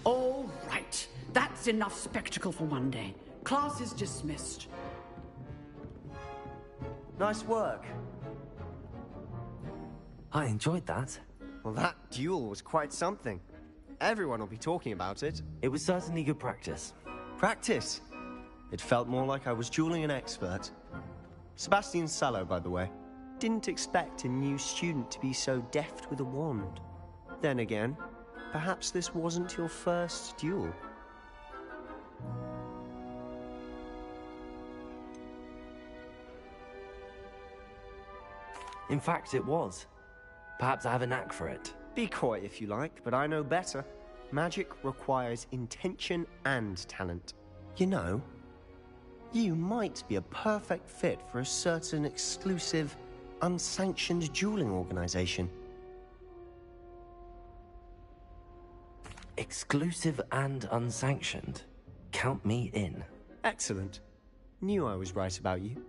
All right. That's enough spectacle for one day. Class is dismissed. Nice work. I enjoyed that. Well, that duel was quite something. Everyone will be talking about it. It was certainly good practice. Practice? It felt more like I was dueling an expert. Sebastian Sallow, by the way. Didn't expect a new student to be so deft with a wand. Then again, perhaps this wasn't your first duel. In fact, it was. Perhaps I have a knack for it. Be coy if you like, but I know better. Magic requires intention and talent. You know, you might be a perfect fit for a certain exclusive, unsanctioned dueling organization. Exclusive and unsanctioned? Count me in. Excellent. Knew I was right about you.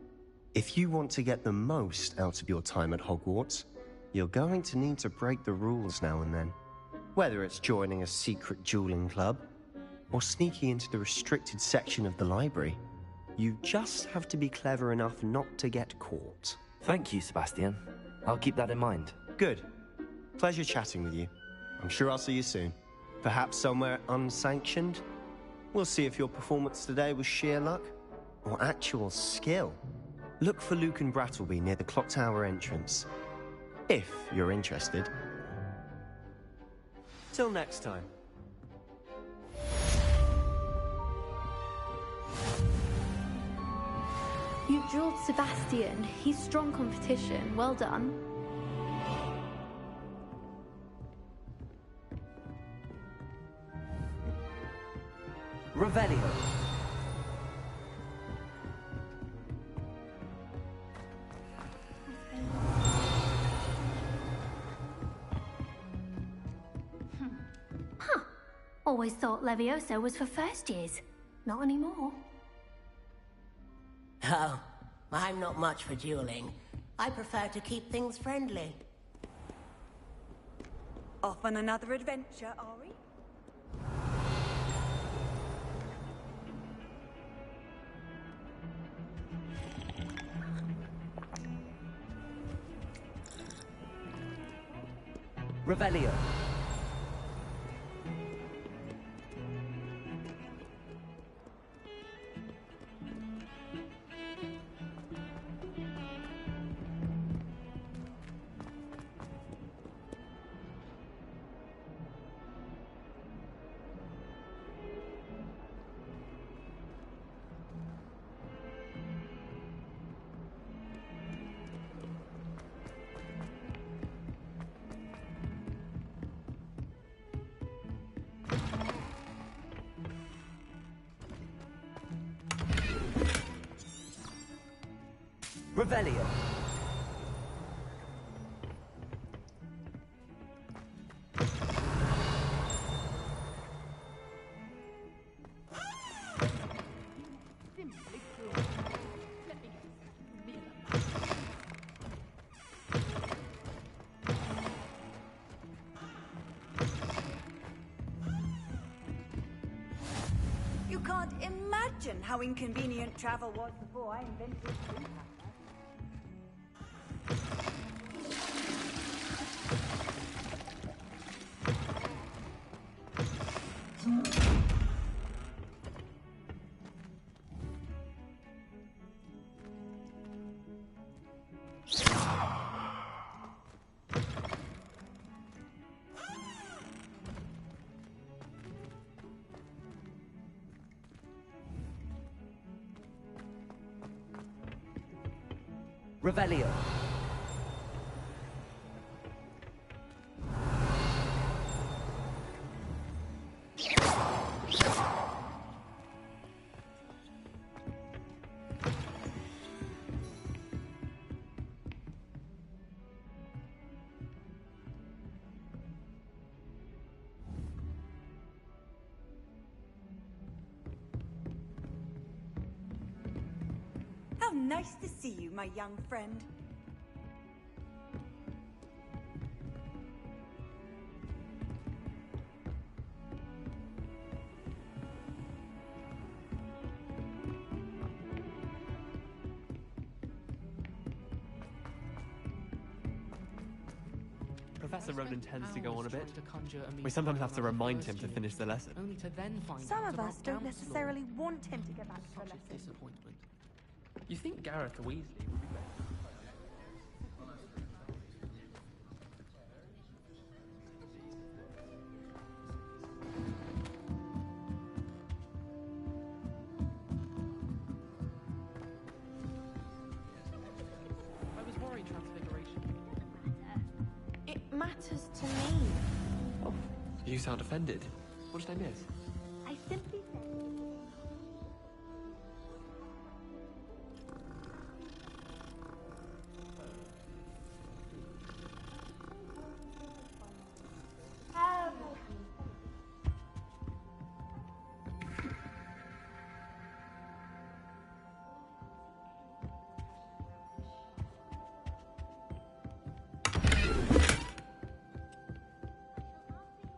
If you want to get the most out of your time at Hogwarts, you're going to need to break the rules now and then. Whether it's joining a secret dueling club, or sneaking into the restricted section of the library, you just have to be clever enough not to get caught. Thank you, Sebastian. I'll keep that in mind. Good. Pleasure chatting with you. I'm sure I'll see you soon. Perhaps somewhere unsanctioned? We'll see if your performance today was sheer luck, or actual skill. Look for Luke and Brattleby near the clock tower entrance. If you're interested. Till next time. You drilled Sebastian. He's strong competition. Well done. Revelio. Always thought Levioso was for first years. Not anymore. Oh, I'm not much for dueling. I prefer to keep things friendly. Off on another adventure, are we? Revelio. Revelio. You can't imagine how inconvenient travel was before I invented it. Revelio. Nice to see you, my young friend. Professor Ronan tends to go on a bit. We sometimes have to remind him to finish the lesson. Only to then find Some out of us about don't Dumbledore. necessarily want him to get back to the Such a lesson. disappointment. You think Gareth Weasley would be better? I was worried Transfiguration. It matters to me. Oh, you sound offended. What did I miss? I simply said...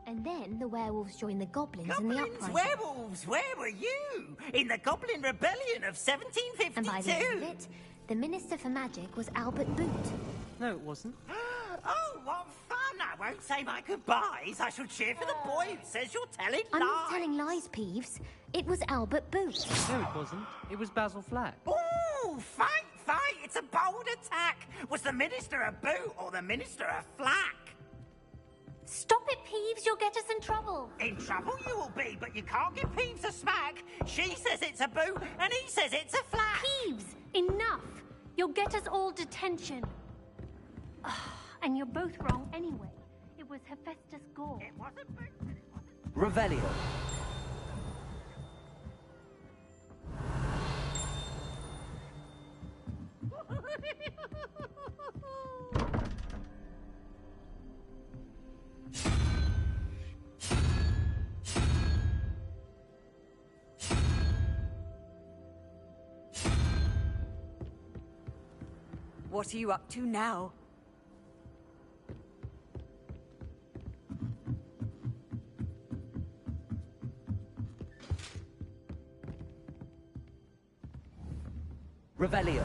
And then the werewolves joined the goblins in the Goblins, uprising. werewolves, where were you? In the Goblin Rebellion of 1752? And by the end of it, the Minister for Magic was Albert Boot. No, it wasn't. Oh, what fun! I won't say my goodbyes. I shall cheer for the boy who says you're telling I'm lies. not telling lies, Peeves. It was Albert Boot. No, it wasn't. It was Basil Flack. Ooh, fight! It's a bold attack. Was the Minister a boot or the Minister a flack? Stop it, Peeves. You'll get us in trouble. In trouble you will be, but you can't give Peeves a smack. She says it's a boot, and he says it's a flack. Peeves, enough. You'll get us all detention. And you're both wrong anyway. It was Hephaestus Gore. It wasn't boot. Revelio. What are you up to now? Revelio.